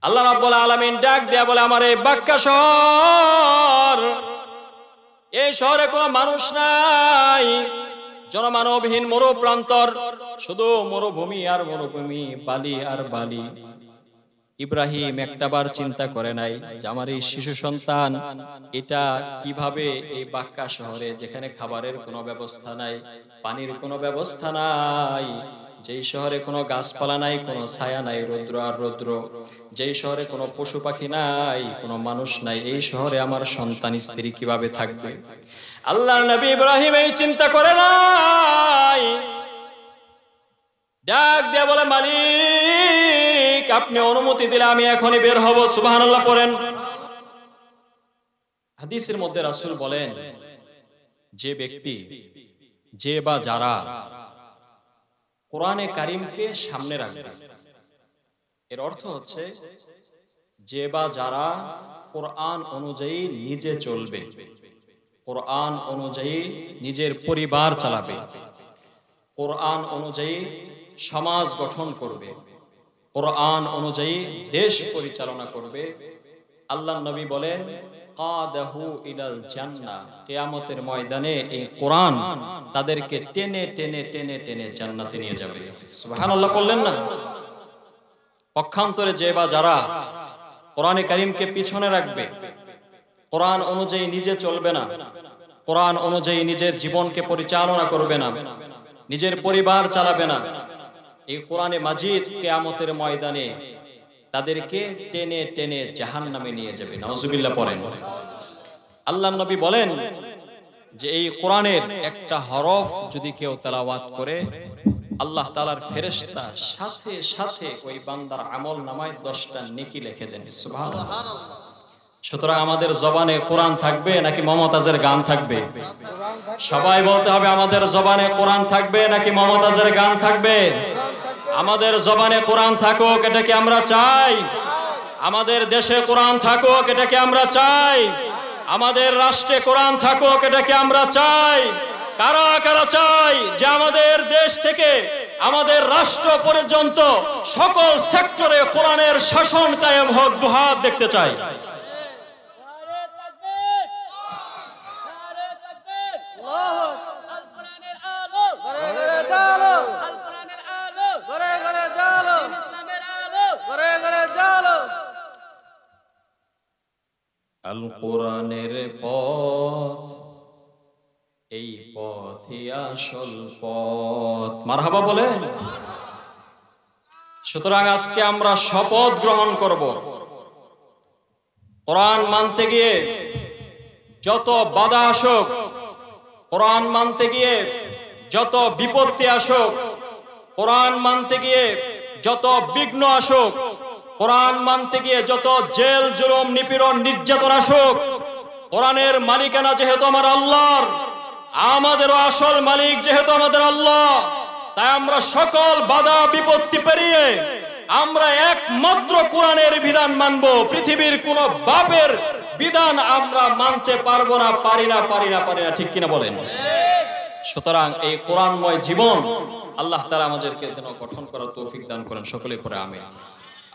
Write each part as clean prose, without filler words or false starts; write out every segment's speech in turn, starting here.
আল্লাহ রাব্বুল আলামিন ডাক দেয়া বলে, আমার এই বাক্কা শহর, এই শহরে কোনো মানুষ নাই, জনমানবহীন মরু প্রান্তর, শুধু মরুভূমি আর মরুভূমি, বালি আর বালি। ইব্রাহিম একটাবার চিন্তা করে নাই যে আমার এই শিশু সন্তান এটা কিভাবে এই বাক্কা শহরে, যেখানে খাবারের কোনো ব্যবস্থা নাই, পানির কোনো ব্যবস্থা নাই, যেই শহরে কোনো গাছপালা নাই, কোনো ছায়া নাই, রৌদ্র আর রৌদ্র, যেই শহরে কোনো পশু পাখি নাই, কোনো মানুষ নাই, এই শহরে আমার সন্তান স্ত্রী কিভাবে থাকবে? আল্লাহর নবী ইব্রাহিম এই চিন্তা করে নাই, ডাক দিয়ে বলে, মালিক আপনি অনুমতি দিলে আমি এখনই বের হব। সুবহানাল্লাহ পড়েন। হাদিসের মধ্যে রাসূল বলেন, যে ব্যক্তি, যে বা যারা কোরআনে কারিমকে সামনে রাখবে, এর অর্থ হচ্ছে যে বা যারা কোরআন অনুযায়ী নিজে চলবে, কোরআন অনুযায়ী নিজের পরিবার চালাবে, কোরআন অনুযায়ী সমাজ গঠন করবে, কোরআন অনুযায়ী দেশ পরিচালনা করবে, আল্লাহর নবী বলেন কাদাহু ইলাল জান্নাহ, কিয়ামতের ময়দানে এই কোরআন তাদেরকে টেনে টেনে টেনে টেনে জান্নাতে নিয়ে যাবে। সুবহানাল্লাহ বললেন না? পক্ষান্তরে যে বা যারা কোরআনে কারীমকে পিছনে রাখবে, কোরআন অনুযায়ী নিজে চলবে না, কোরআন অনুযায়ী নিজের জীবনকে পরিচালনা করবে না, নিজের পরিবার চালাবে না, এই কোরআনে মাজিদ কিয়ামতের ময়দানে তাদেরকে টেনে টেনে জাহান্নামে নিয়ে যাবে। নাউজুবিল্লাহ পড়েন। আল্লাহর নবী বলেন যে এই কোরআনের একটা হরফ যদি কেউ তেলাওয়াত করে, আল্লাহ তাআলার ফেরেশতা সাথে সাথে ওই বান্দার আমল নামায় 10টা নেকি লিখে দেন। সুবহানাল্লাহ। সুতরাং আমাদের জবানে কোরআন থাকবে নাকি মমতাজের গান থাকবে? সবাই বলতে হবে, আমাদের জবানে কোরআন থাকবে নাকি মমতাজের গান থাকবে? আমাদের জবানে কোরআন থাকুক, এটা কি আমরা চাই? আমাদের দেশে কোরআন থাকুক, এটা কি আমরা চাই? আমাদের রাষ্ট্রে কোরআন থাকুক, এটা কি আমরা চাই? কারা কারা চাই যে আমাদের দেশ থেকে আমাদের রাষ্ট্র পর্যন্ত সকল সেক্টরে কোরআনের শাসন কায়েম হোক? দুহাত দেখতে চাই। আল কোরআনের পথ, এই পথই আসল পথ। মারহাবা বলেন। সুতরাং আজকে আমরা শপথ গ্রহণ করব, কোরআন মানতে গিয়ে যত বাধা আসুক, কোরআন মানতে গিয়ে যত বিপত্তি আসুক, কোরআন মানতে গিয়ে যত বিঘ্ন আসুক, কোরআন মানতে গিয়ে যত জেল জুলুম নিপীড়ন নির্যাতন আসুক, কোরআনের মালিকানা যেহেতু আমার আল্লাহর, আমাদেরও আসল মালিক যেহেতু আমাদের আল্লাহ, তাই আমরা সকল বাধা বিপত্তি পেরিয়ে আমরা একমাত্র কোরআনের বিধান মানব। পৃথিবীর কোন বাপের বিধান আমরা মানতে পারবো না, পারি না, পারি না, পারি না। ঠিক কিনা বলেন? সুতরাং এই কোরআনময় জীবন আল্লাহ তাআলা আমাদেরকে যেন গঠন করার তৌফিক দান করেন। সকলে পড়ে আমিন।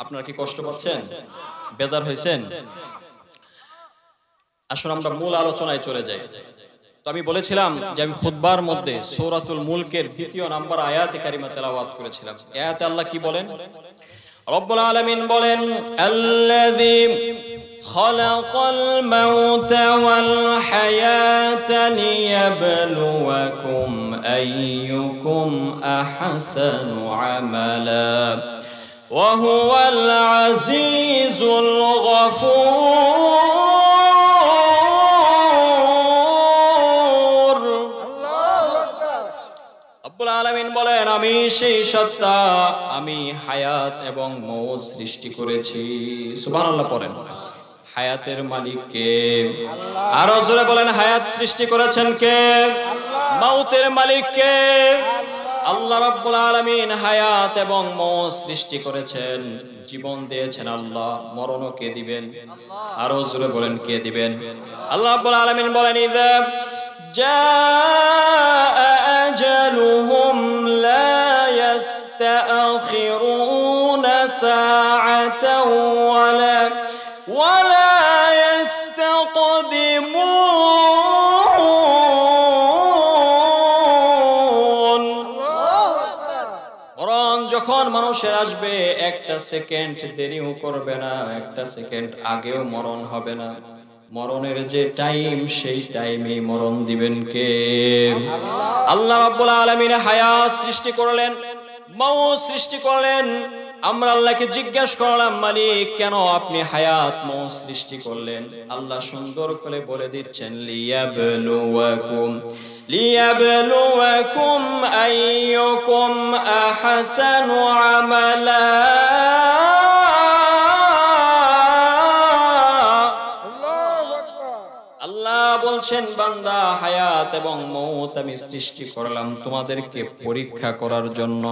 আপনারা কি কষ্ট পাচ্ছেন? বেজার হয়েছেন? আসুন আমরা মূল আলোচনায় চলে যাই। তো আমি বলেছিলাম যে আমি খুতবার মধ্যে সূরাতুল মুলকের 2 নম্বর আয়াতে কারিমা তেলাওয়াত করেছিলাম। আয়াতে আল্লাহ কি বলেন? রব্বুল আলামিন বলেন, আল্লাযী খালাকাল মাউতা ওয়াল হায়াতা লিয়াবলুয়াকুম আইয়ুকুম আহসানু আমালা ওয়া হুয়াল আজিজুল গফুর। রব্বুল আলামিন বলেন, আমি সেই সত্তা, আমি হায়াত এবং মৌত সৃষ্টি করেছি। সুবহানাল্লাহ পড়েন। হায়াতের মালিক কে? আরো জোরে বলেন, হায়াত সৃষ্টি করেছেন কে? মৌতের মালিক কে? আল্লাহ রাব্বুল আলামিন হায়াত এবং মৌত সৃষ্টি করেছেন, জীবন দিয়েছেন আল্লাহ, মরণও কে দিবেন? আরো জোরে বলেন, কে দিবেন? আল্লাহ রাব্বুল আলামিন বলেন, ইযা জাআ আজালুহুম লা ইস্তাখিরুনা সাআতাও ওয়ালা ইস্তাকদিমুন। মরণ যখন মানুষের আসবে একটা সেকেন্ড দেরিও করবে না, একটা সেকেন্ড আগেও মরণ হবে না। মরণের যে টাইম, সেই টাইমে মরণ দিবেন কে? আল্লাহ রাব্বুল আলামিন হায়াত সৃষ্টি করলেন, মওত সৃষ্টি করলেন। আমরা আল্লাহকে জিজ্ঞাসা করলাম, মালিক কেন আপনি হায়াত মওত সৃষ্টি করলেন? আল্লাহ সুন্দর করে বলে দিচ্ছেন, লিয়াবলুয়াকুম আইয়ুকুম আহসানু আমালা। বলছেন, বান্দা হায়াত এবং মওত আমি সৃষ্টি করলাম তোমাদেরকে পরীক্ষা করার জন্য।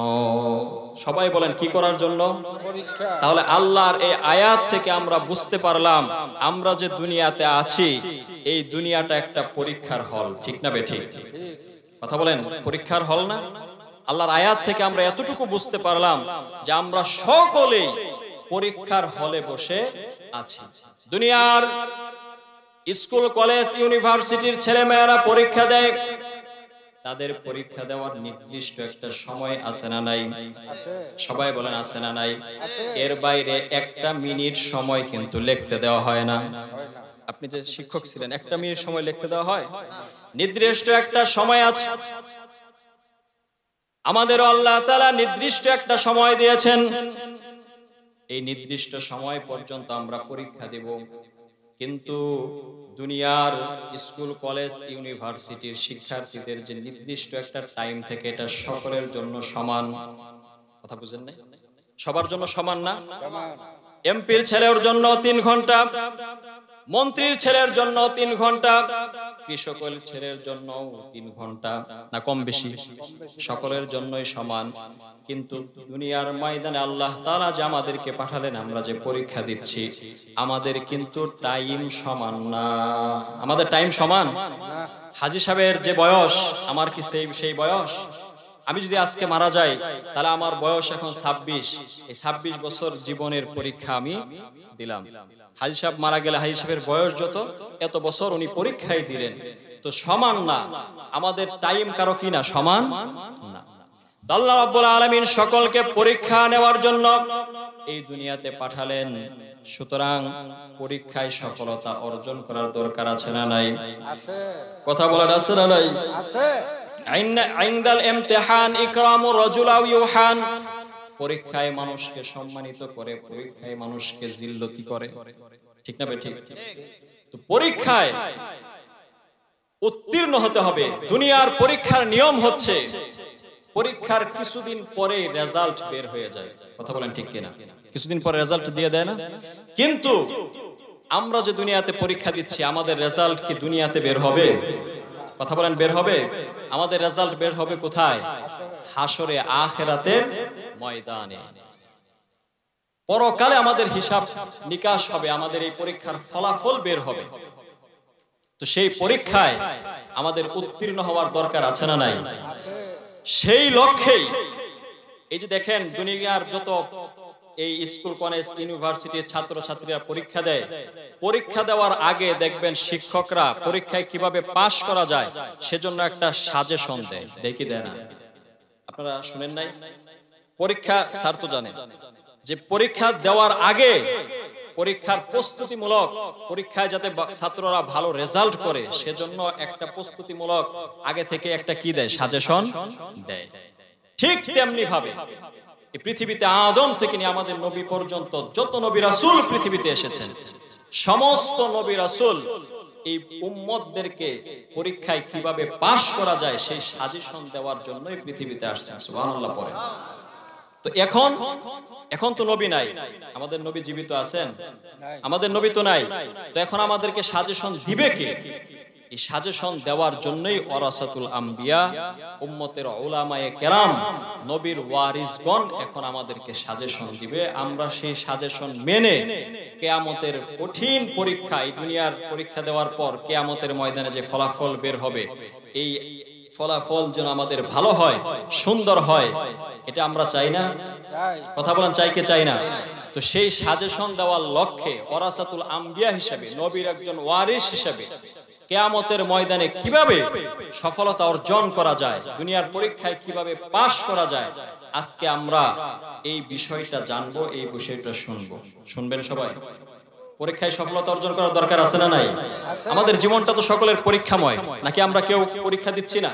সবাই বলেন কি করার জন্য? পরীক্ষা। তাহলে আল্লাহর এই আয়াত থেকে আমরা বুঝতে পারলাম আমরা যে দুনিয়াতে আছি এই দুনিয়াটা একটা পরীক্ষার হল, ঠিক না বেঠিক? কথা বলেন, পরীক্ষার হল না? আল্লাহর আয়াত থেকে আমরা এতটুকু বুঝতে পারলাম যে আমরা সকলেই পরীক্ষার হলে বসে আছি। দুনিয়ার স্কুল, কলেজ, ইউনিভার্সিটির ছেলে মেয়েরা পরীক্ষা দেয়, তাদের পরীক্ষা দেওয়ার নির্দিষ্ট একটা সময় আছে না নাই? সবাই বলেন আছে না নাই? এর বাইরে একটা মিনিট সময় কিন্তু লিখতে দেওয়া হয় না। আপনি যে শিক্ষক ছিলেন, একটা মিনিট সময় লিখতে দেওয়া হয়? নির্দিষ্ট একটা সময় আছে। আমাদেরও আল্লাহ তাআলা নির্দিষ্ট একটা সময় দিয়েছেন, এই নির্দিষ্ট সময় পর্যন্ত আমরা পরীক্ষা দেব। কিন্তু দুনিয়ার স্কুল, কলেজ, ইউনিভার্সিটির শিক্ষার্থীদের যে নির্দিষ্ট একটা টাইম থেকে, এটা সকলের জন্য সমান। কথা বুঝেন নাই? সবার জন্য সমান না? এমপির ছেলের জন্য 3 ঘন্টা, মন্ত্রীর ছেলের জন্য 3 ঘন্টা, কৃষকের ছেলের জন্য 3 ঘন্টা, না কম বেশি? সকলের জন্যই সমান। কিন্তু দুনিয়ার ময়দানে আল্লাহ তাআলা যে আমাদেরকে পাঠালেন, আমরা যে পরীক্ষা দিচ্ছি, আমাদের কিন্তু টাইম সমান না। আমাদের টাইম সমান? হাজী সাহেবের যে বয়স, আমার কি সেই বয়স? আমি যদি আজকে মারা যাই, তাহলে আমার বয়স এখন 26। এই 26 বছর জীবনের পরীক্ষা আমি দিলাম। হাজী সাহেব মারা গেলে হাজী সাহেবের বয়স যত, এত বছর উনি পরীক্ষাই দিলেন। তো সমান না, আমাদের টাইম কারো কি না? সমান না। আল্লাহ রাব্বুল আলামিন সকলকে পরীক্ষা নেওয়ার জন্য এই দুনিয়াতে পাঠালেন। সুতরাং পরীক্ষায় সফলতা অর্জন করার দরকার আছে না নাই? আছে। কথা বলার আছে না নাই? আছে। ইনদাল ইমতিহান ইকরামুর রাজুল আও ইউহান। পরীক্ষায় মানুষকে সম্মানিত করে, পরীক্ষায় মানুষকে জিল্লতি করে, ঠিক না বেঠিক? তো পরীক্ষায় উত্তীর্ণ হতে হবে। দুনিয়ার পরীক্ষার নিয়ম হচ্ছে, পরীক্ষার কিছুদিন পরে রেজাল্ট বের হয়ে যায়। কথা বলেন ঠিক কিনা? কিছুদিন পরে রেজাল্ট দিয়ে দেয় না? কিন্তু আমরা যে দুনিয়াতে পরীক্ষা দিচ্ছি, আমাদের রেজাল্ট কি দুনিয়াতে বের হবে? কথা বলেন, বের হবে? আমাদের রেজাল্ট বের হবে কোথায়? হাসরে, আখিরাতের ময়দানে। পরকালে আমাদের হিসাব নিকাশ হবে, আমাদের এই পরীক্ষার ফলাফল বের হবে। তো সেই পরীক্ষায় আমাদের উত্তীর্ণ হওয়ার দরকার আছে না নাই? সেই লক্ষ্যেই এই যে দেখেন, দুনিয়ার যত এই স্কুল, কলেজ, ইউনিভার্সিটির ছাত্র ছাত্রীরা পরীক্ষা দেয়, পরীক্ষা দেওয়ার আগে দেখবেন শিক্ষকরা পরীক্ষায় কিভাবে পাশ করা যায় সেজন্য একটা সাজেশন দেয়। দেখি দেয় না? আপনারা শুনেন নাই? পরীক্ষা স্যার তো জানেন যে পরীক্ষা দেওয়ার আগে পরীক্ষার প্রস্তুতিমূলক, পরীক্ষায় যাতে ছাত্ররা ভালো রেজাল্ট করে সেজন্য একটা প্রস্তুতিমূলক আগে থেকে একটা কি দেয়? সাজেশন দেয়। ঠিক তেমনি ভাবে এই পৃথিবীতে আদম থেকে নিয়ে আমাদের নবী পর্যন্ত যত নবী রাসূল পৃথিবীতে এসেছেন, সমস্ত নবী রাসূল এই উম্মতদেরকে পরীক্ষায় কিভাবে পাশ করা যায় সেই সাজেশন দেওয়ার জন্যই পৃথিবীতে আসছেন। সুবহানাল্লাহ পড়ে। তো এখন তো নবী নাই, আমাদের নবী জীবিত আছেন? আমাদের নবী তো নাই। তো এখন আমাদেরকে সাজেশন দিবে কে? এই সাজেশন দেওয়ার জন্যই ওয়ারাসাতুল আম্বিয়া, উম্মতের উলামায়ে কেরাম, নবীর ওয়ারিসগণ এখন আমাদেরকে সাজেশন দিবে। আমরা সেই সাজেশন মেনে কিয়ামতের কঠিন পরীক্ষা, এই দুনিয়ার পরীক্ষা দেওয়ার পর কিয়ামতের ময়দানে যে ফলাফল বের হবে, এই ফলাফল যেন আমাদের ভালো হয়, সুন্দর হয়, এটা আমরা চাই না? কথা বলেন, চাই কে চাই না? তো সেই সাজেশন দেওয়ার লক্ষ্যে ওয়ারাসাতুল আম্বিয়া হিসেবে, নবীর একজন ওয়ারিস হিসেবে কিয়ামতের ময়দানে কিভাবে সফলতা অর্জন করা যায়, দুনিয়ার পরীক্ষায় কিভাবে পাশ করা যায়, আজকে আমরা এই বিষয়টা জানবো, এই বিষয়টা শুনবো। শুনবেন সবাই? পরীক্ষায় সফলতা অর্জন করার দরকার আছে না নাই? আমাদের জীবনটা তো সকলের পরীক্ষাময়, নাকি আমরা কেউ পরীক্ষা দিচ্ছি না?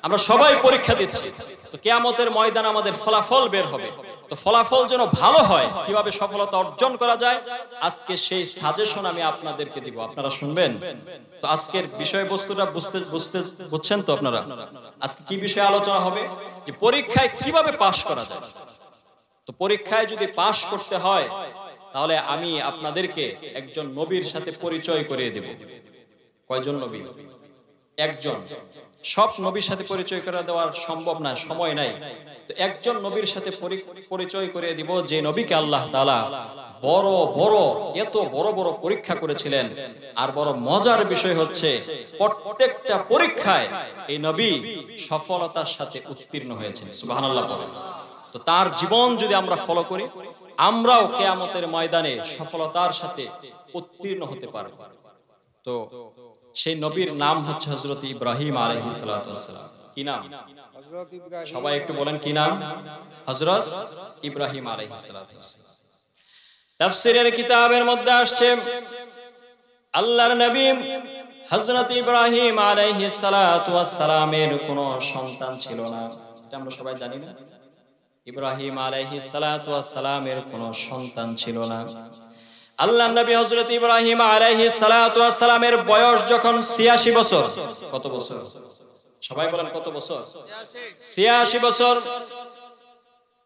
আমরা সবাই পরীক্ষা দিচ্ছি। তো কিয়ামতের ময়দানে আমাদের ফলাফল বের হবে। তো ফলাফল যেন ভালো হয়, কিভাবে সফলতা অর্জন করা যায়, আজকে সেই সাজেশন আমি আপনাদেরকে দিব, আপনারা শুনবেন। তো আজকের বিষয়বস্তুটা বুঝছেন তো আপনারা? আজকে কি বিষয়ে আলোচনা হবে? যে পরীক্ষায় কিভাবে পাশ করা যায়। তো পরীক্ষায় যদি পাশ করতে হয়, তাহলে আমি আপনাদেরকে একজন নবীর সাথে পরিচয় করিয়ে দেব। কয়জন নবী? একজন। সব নবীর সাথে পরিচয় করে দেওয়ার সম্ভব না, সময় নাই। তো একজন নবীর সাথে পরিচয় করিয়ে দিব, যে নবীকে আল্লাহ তাআলা বড় বড়, এত বড় বড় পরীক্ষা করেছিলেন। আর বড় মজার বিষয় হচ্ছে, প্রত্যেকটা পরীক্ষায় এই নবী সফলতার সাথে উত্তীর্ণ হয়েছেন। সুবহানাল্লাহ বলেন। তো তার জীবন যদি আমরা ফলো করি, আমরাও কিয়ামতের ময়দানে সফলতার সাথে উত্তীর্ণ হতে পারব। তো সেই নবীর নাম হচ্ছে হযরত ইব্রাহিম আলাইহিস সালাতু ওয়াস সালাম। কি নাম? হযরত ইব্রাহিম। সবাই একটু বলেন কি নাম? হযরত ইব্রাহিম আলাইহিস সালাতু ওয়াস সালাম। তাফসীরের কিতাবের মধ্যে আসছে, আল্লাহর নবী হযরত ইব্রাহিম আলাইহিস সালাতু ওয়াস সালামের কোনো সন্তান ছিল না। এটা আমরা সবাই জানি না? ইব্রাহিম আলাইহিস সালাতু ওয়াস সালামের কোনো সন্তান ছিল না। আল্লাহর নবী হযরত ইব্রাহিম আলাইহিস সালাতু ওয়াস সালামের বয়স যখন 86 বছর। কত বছর? সবাই বলেন কত বছর? 86 বছর।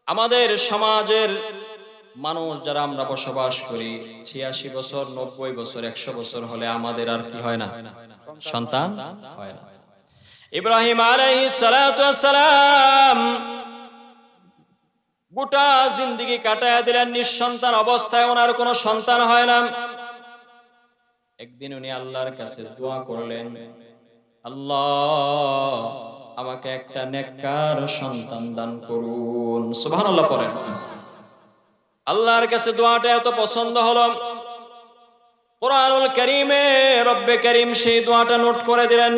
আমাদের সমাজের মানুষ যারা আমরা বসবাস করি, 86 বছর, 90 বছর, 100 বছর হলে আমাদের আর কি হয় না? সন্তান হয় না। ইব্রাহিম আলাইহিস সালাতু ওয়াস সালাম গোটা জিন্দেগি কাটায়া দিলেন নিঃসন্তান অবস্থায়, ওনার কোনো সন্তান হয় না। একদিন উনি আল্লাহর কাছে দোয়া করলেন, আল্লাহ আমাকে একটা নেককার সন্তান দান করুন। সুবহানাল্লাহ পড়েন। আল্লাহর কাছে দোয়াটা এত পছন্দ হলো, কোরআনুল কারীমে রব্বে কারীম সেই দোয়াটা নোট করে দিলেন।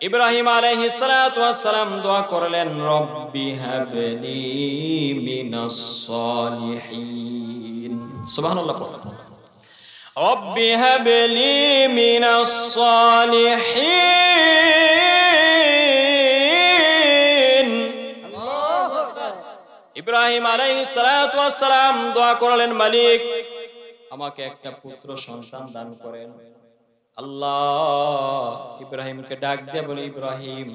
ইব্রাহিম আলাইহিস সালাতু ওয়াস সালাম দোয়া করলেন, রব্বি হাবলি মিনাস সালিহিন। সুবহানাল্লাহ পড়েন। রব্বি হাবলি মিনাস সালিহিন। আল্লাহু আকবার। ইব্রাহিম আলাইহিস সালাতু ওয়াস সালাম দোয়া করলেন, মালিক আমাকে একটা পুত্র সন্তান দান করেন। আল্লাহ ইব্রাহিমকে ডাক দিয়ে বলে, ইব্রাহিম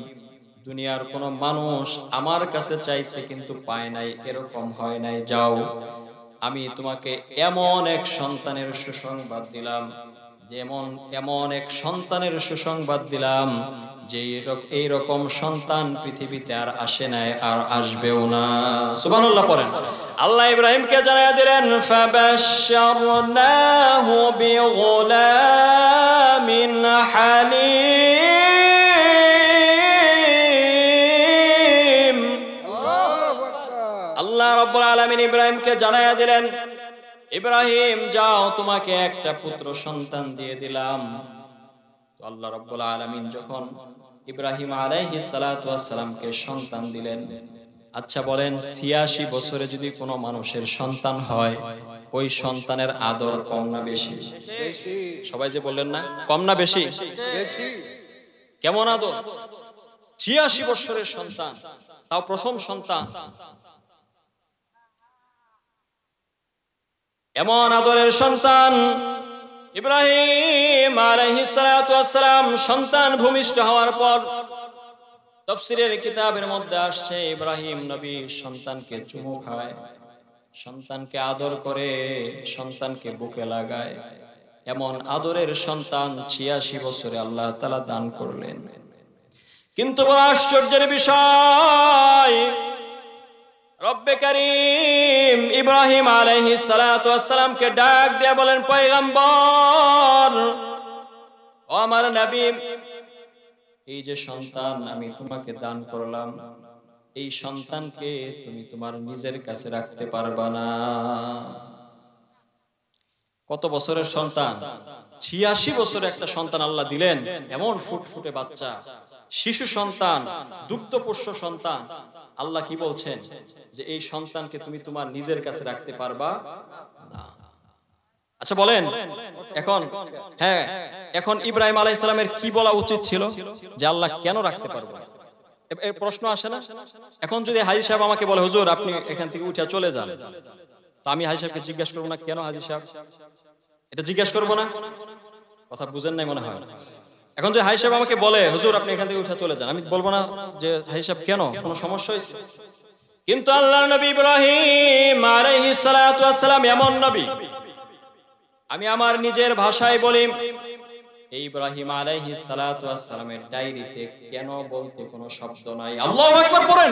দুনিয়ার কোন মানুষ আমার কাছে চাইছে কিন্তু পায় নাই, এরকম হয় নাই। যাও, আমি তোমাকে এমন এক সন্তানের সুসংবাদ দিলাম, এমন এক সন্তানের সুসংবাদ দিলাম যে এইরকম সন্তান পৃথিবীতে আর আসে নাই, আর আসবেও না। সুবহানাল্লাহ পড়েন। আল্লাহ ইব্রাহিমকে জানায়া দিলেন, ফাবাশশারনাহু বিগুলামিন হালিম। আল্লাহ রাব্বুল আলামিন ইব্রাহিমকে জানায়া দিলেন, ইব্রাহিম যাও, তোমাকে একটা পুত্র সন্তান দিয়ে দিলাম। তো আল্লাহ রাব্বুল আলামিন যখন ইব্রাহিম আলাইহিস সালাতু ওয়াস সালামকে সন্তান দিলেন, আচ্ছা বলেন 86 বছরে যদি কোনো মানুষের সন্তান হয়, ওই সন্তানের আদর কম না বেশি? বেশি। সবাই যে বললেন না, কম না বেশি? বেশি। কেমন আদর? 86 বছরের সন্তান, তাও প্রথম সন্তান। এমন আদরের সন্তান ইব্রাহিম আলাইহিস সালাতু ওয়াস সালাম সন্তান ভূমিষ্ঠ হওয়ার পর তাফসীরের কিতাবের মধ্যে আসছে, ইব্রাহিম নবী সন্তানকে চুমু খায়, সন্তানকে আদর করে, সন্তানকে বুকে লাগায়। এমন আদরের সন্তান 86 বছরে আল্লাহ তাআলা দান করলেন। কিন্তু বড় আশ্চর্যের বিষয়, রব্বে কারীম ইব্রাহিম আলাইহিস সালাতু ওয়াস সালামকে ডাক দিয়ে বলেন, পয়গম্বর ও আমার নবী, এই যে সন্তান আমি তোমাকে দান করলাম, এই সন্তানকে তুমি তোমার নিজের কাছে রাখতে পারবা না। কত বছরের সন্তান? 86 বছরে একটা সন্তান আল্লাহ দিলেন, এমন ফুটফুটে বাচ্চা, শিশু সন্তান, দুগ্ধপোষ্য সন্তান। আল্লাহ কি বলছেন? যে এই সন্তানকে তুমি তোমার নিজের কাছে রাখতে পারবা না। আচ্ছা বলেন এখন, হ্যাঁ, এখন ইব্রাহিম আলাইহিস সালামের কি বলা উচিত ছিল? যে আল্লাহ কেন রাখতে পারবো না? এই প্রশ্ন আসে না? এখন যদি হাজী সাহেব আমাকে বলে, হুজুর আপনি এখান থেকে উঠে চলে যান, তো আমি হাজী সাহেবকে জিজ্ঞাসা করবো না কেন হাজী সাহেব? এটা জিজ্ঞাসা করবো না? কথা বুঝেন নাই মনে হয়। এখন যে হাজী সাহেব আমাকে বলে, হুজুর আপনি এখান থেকে উঠে চলে যান, আমি বলবো না যে হাজী সাহেব কেন, কোনো সমস্যা হয়েছে? কিন্তু আল্লাহর নবী ইব্রাহিম আলাইহিস সালাতু ওয়াস সালাম এমন নবী, আমি আমার নিজের ভাষায় বলি, এই ইব্রাহিম আলাইহিস সালাতু ওয়াস সালামের ডায়েরিতে কেন বলতে কোনো শব্দ নাই। আল্লাহু আকবার পড়েন।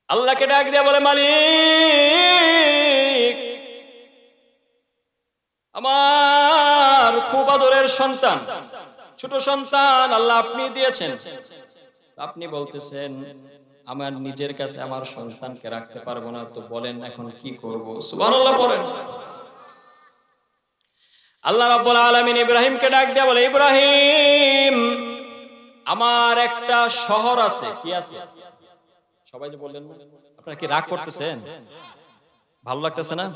আল্লাহকে ডাক দিয়ে বলে, মালিক, আমার খুব আদরের সন্তান, ছোট সন্তান আল্লাহ আপনি দিয়েছেন, আপনি বলতেছেন আমার নিজের কাছে আমার সন্তানকে রাখতে পারবো না, তো বলেন এখন কি করব? সুবহানাল্লাহ পড়েন। আল্লাহ রাব্বুল আলামিন ইব্রাহিমকে ডাক দিয়ে বলে, ইব্রাহিম, আমার একটা শহর আছে। কি আছে? সবাই যে বললেন না, আপনারা কি রাগ করতেছেন? ভালো লাগতেছে না?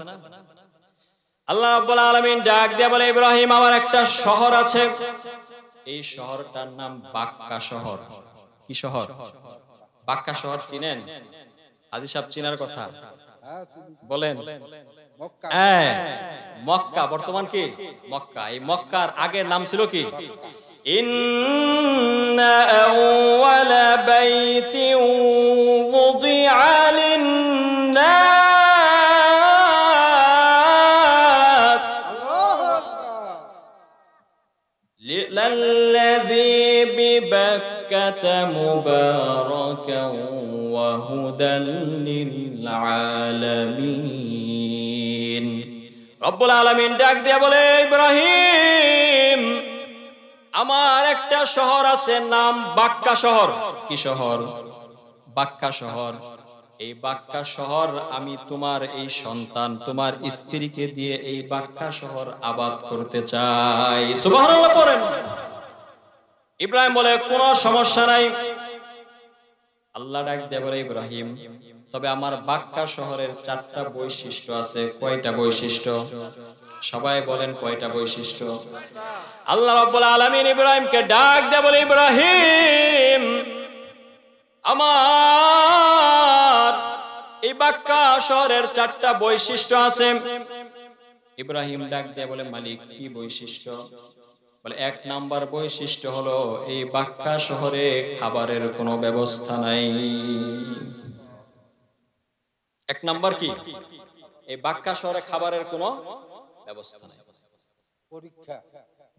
আল্লাহ রাব্বুল আলামিন ডাক দিয়ে বলে, ইব্রাহিম, আমার একটা শহর আছে, এই শহরটার নাম বাক্কা শহর। কি শহর? বাক্কা শহর চিনেন? হাজী সাহেব চিনার কথা বলেন। হ্যাঁ, মক্কা, বর্তমান কি মক্কা। এই মক্কার আগের নাম ছিল কি? ইন্না আউওয়ালা বাইতিন wudi'a লিন-নাস লাল্লাযী বিবাক্কাতা মুবারাকান ওয়া হুদাল লিল-আলামিন। রব্বুল আলামিন ডাক দিয়ে বলে, ইব্রাহিম, আমার একটা শহর আছে, নাম বাক্কা শহর। কি শহর? বাক্কা শহর। এই বাক্কা শহর আমি তোমার এই সন্তান, তোমার স্ত্রীকে দিয়ে এই বাক্কা শহর আবাদ করতে চাই। সুবহানাল্লাহ পড়েন। ইব্রাহিম বলে, কোনো সমস্যা নাই। আল্লাহ ডাক দিয়ে বলে, ইব্রাহিম, তবে আমার বাক্কা শহরের 4টা বৈশিষ্ট্য আছে। কয়টা বৈশিষ্ট্য? সবাই বলেন কয়টা বৈশিষ্ট্য? আল্লাহ রাব্বুল আলামিন ইব্রাহিমকে ডাক দিয়ে বলে, ইব্রাহিম, আমার এই বাক্কা শহরের 4টা বৈশিষ্ট্য আছে। ইব্রাহিম ডাক দিয়ে বলে, মালিক কি বৈশিষ্ট্য? বলে, 1 নাম্বার বৈশিষ্ট্য হলো এই বাক্কা শহরে খাবারের কোনো ব্যবস্থা নাই। 1 নাম্বার কি? এই বাক্কা শহরে খাবারের কোনো ব্যবস্থা নাই। পরীক্ষা।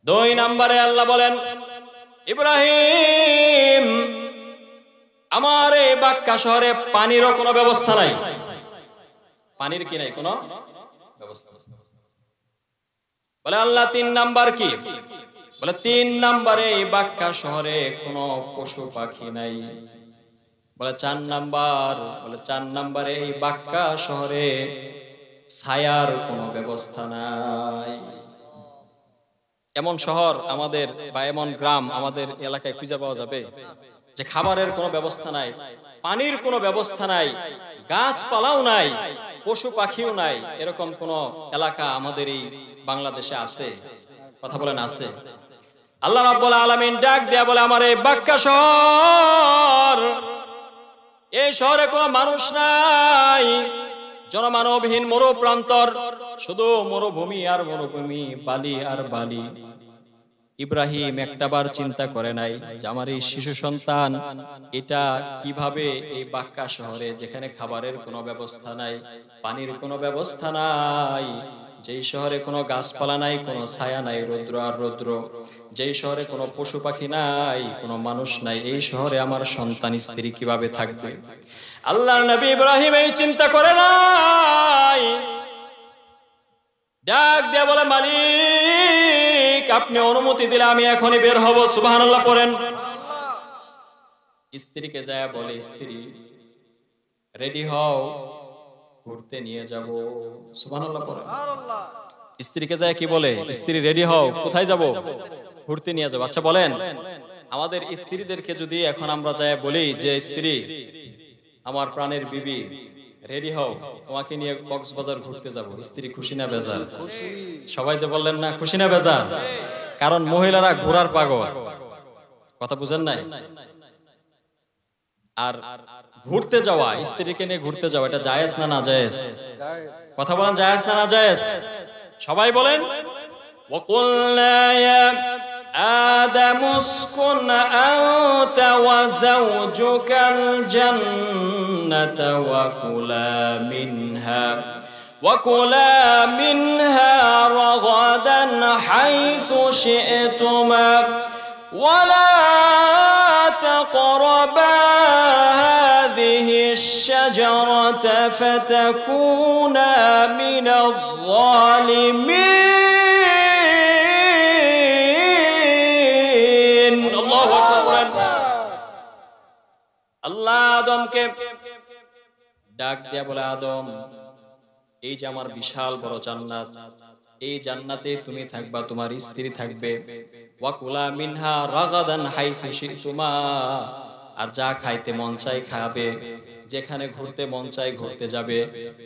2 নম্বরে আল্লাহ বলেন, ইব্রাহিম, আমার এই বাক্কা শহরে পানিরও কোনো ব্যবস্থা নাই। পানির কি নাই? কোনো ব্যবস্থা। বলে আল্লাহ 3 নাম্বার কি? বলে 3 নম্বরে এই বাক্কা শহরে কোনো পশু পাখি নাই। বলে 4 নাম্বার। বলে 4 নম্বরে এই বাক্কা শহরে ছায়ার কোনো ব্যবস্থা নাই। এমন শহর আমাদের বা এমন গ্রাম আমাদের এলাকায় খুঁজে পাওয়া যাবে যে খাবারের কোনো ব্যবস্থা নাই, পানির কোনো ব্যবস্থা নাই, গাছপালাও নাই, পশু পাখিও নাই? এরকম কোন এলাকা আমাদের এই বাংলাদেশে আছে? কথা বলেন, আছে? আল্লাহ রাব্বুল আলামিন ডাক দেয়া বলে, আমার এই বাক্কা শহর, এই শহরে কোনো মানুষ নাই, জনমানবহীন মরু প্রান্তর, শুধু মরুভূমি আর মরুভূমি, বালি আর বালি। ইব্রাহিম একটাবার চিন্তা করে নাই যে আমার এই শিশু সন্তান এটা কিভাবে এই বাক্কা শহরে, যেখানে খাবারের কোনো ব্যবস্থা নাই, পানির কোনো ব্যবস্থা নাই, যেই শহরে কোনো গাছপালা নাই, কোনো ছায়া নাই, রৌদ্র আর রৌদ্র, যেই শহরে কোনো পশু পাখি নাই, কোনো মানুষ নাই, এই শহরে আমার সন্তান স্ত্রী কিভাবে থাকবে? আল্লাহর নবী ইব্রাহিম এই চিন্তা করে নাই। ডাক দিয়ে বলে, মালিক, আপনি অনুমতি দিলে আমি এখনই বের হব। সুবহানাল্লাহ পড়েন। স্ত্রীকে যায় বলে, স্ত্রী রেডি হও, ঘুরতে নিয়ে যাব। সুবহানাল্লাহ পড়েন। স্ত্রীকে যায় কি বলে? স্ত্রী রেডি হও, কোথায় যাব? ঘুরতে নিয়ে যাব। আচ্ছা বলেন, আমাদের স্ত্রীদেরকে যদি এখন আমরা যায় বলি যে স্ত্রী, আমার প্রাণের বিবি রেডি হও, তোমাকে নিয়ে কক্সবাজার ঘুরতে যাব, স্ত্রী খুশি না বেজার? সবাই যে বললেন না, খুশি না বেজার? কারণ মহিলারা ঘোরার পাগল। কথা বুঝেন নাই? আর ঘুরতে যাওয়া, স্ত্রীকে নিয়ে ঘুরতে যাওয়া, এটা জায়েজ না না জায়েজ? কথা বলেন, জায়েজ না না জায়েজ? সবাই বলেন। وَقُلْنَا يَا آدَمُ اسْكُنْ أَنْتَ وَزَوْجُكَ الْجَنَّةَ وَكُلَا مِنْهَا رَغَدًا حَيْثُ شِئْتُمَا وَلَا تَقْرَبَا هَذِهِ الشَّجَرَةَ فَتَكُونَا مِنَ الظَّالِمِينَ। আল্লাহু আকবার। আল্লাহ আদমকে ডাক দিয়া বলে, আদম, এই যে আমার বিশাল বড় জান্নাত, এই জান্নাতে তুমি থাকবা, তোমার স্ত্রী থাকবে। ওয়াকুলা মিনহা রাগাদান হাইসু শিতুমা, আর যা খাইতে মন চাই খাবে, যেখানে ঘুরতে মন চাই ঘুরতে যাবে।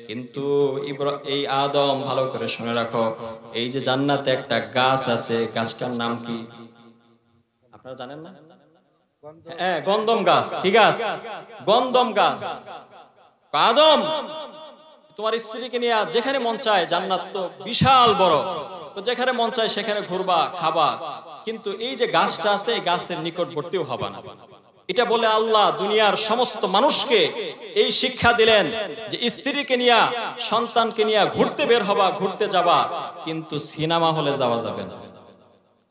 কিন্তু এই আদম, ভালো করে শুনে রাখো, এই যে জান্নাতে একটা গাছ আছে, গাছটার নাম কি আপনারা জানেন না? হ্যাঁ, গন্ধম গাছ। কি গাছ? গন্ধম গাছ। আদম, তোমার স্ত্রীকে নিয়ে যেখানে মন চায়, জান্নাত তো বিশাল বড়, তো যেখানে মন চায় সেখানে ঘুরবা, খাবা, কিন্তু এই যে গাছটা আছে, এই গাছের নিকটবর্তীও হবে না। এটা বলে আল্লাহ দুনিয়ার সমস্ত মানুষকে এই শিক্ষা দিলেন যে স্ত্রীকে নিয়ে, সন্তানকে নিয়ে ঘুরতে বের হবা, ঘুরতে যাবা, কিন্তু সিনেমা হলে যাওয়া যাবে না।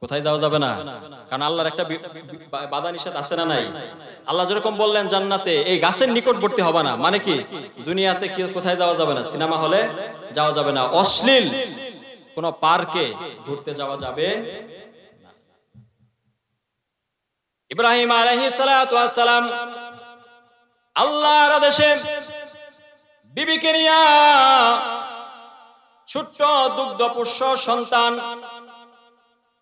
কোথায় যাওয়া যাবে না? কারণ আল্লাহর একটা বাধা নিষেধ আছে না নাই? আল্লাহ যেরকম বললেন জান্নাতে এই গাছের নিকটবর্তী হবে না, মানে কি দুনিয়াতে কি কোথায় যাওয়া যাবে না? সিনেমা হলে যাওয়া যাবে না, অশ্লীল কোন পার্কে ঘুরতে যাওয়া যাবে না। ইব্রাহিম আলাইহিস সালাতু ওয়াস সালাম আল্লাহর আদেশে বিবিকে নিয়ে, ছোট্ট দুগ্ধপুষ্য সন্তান,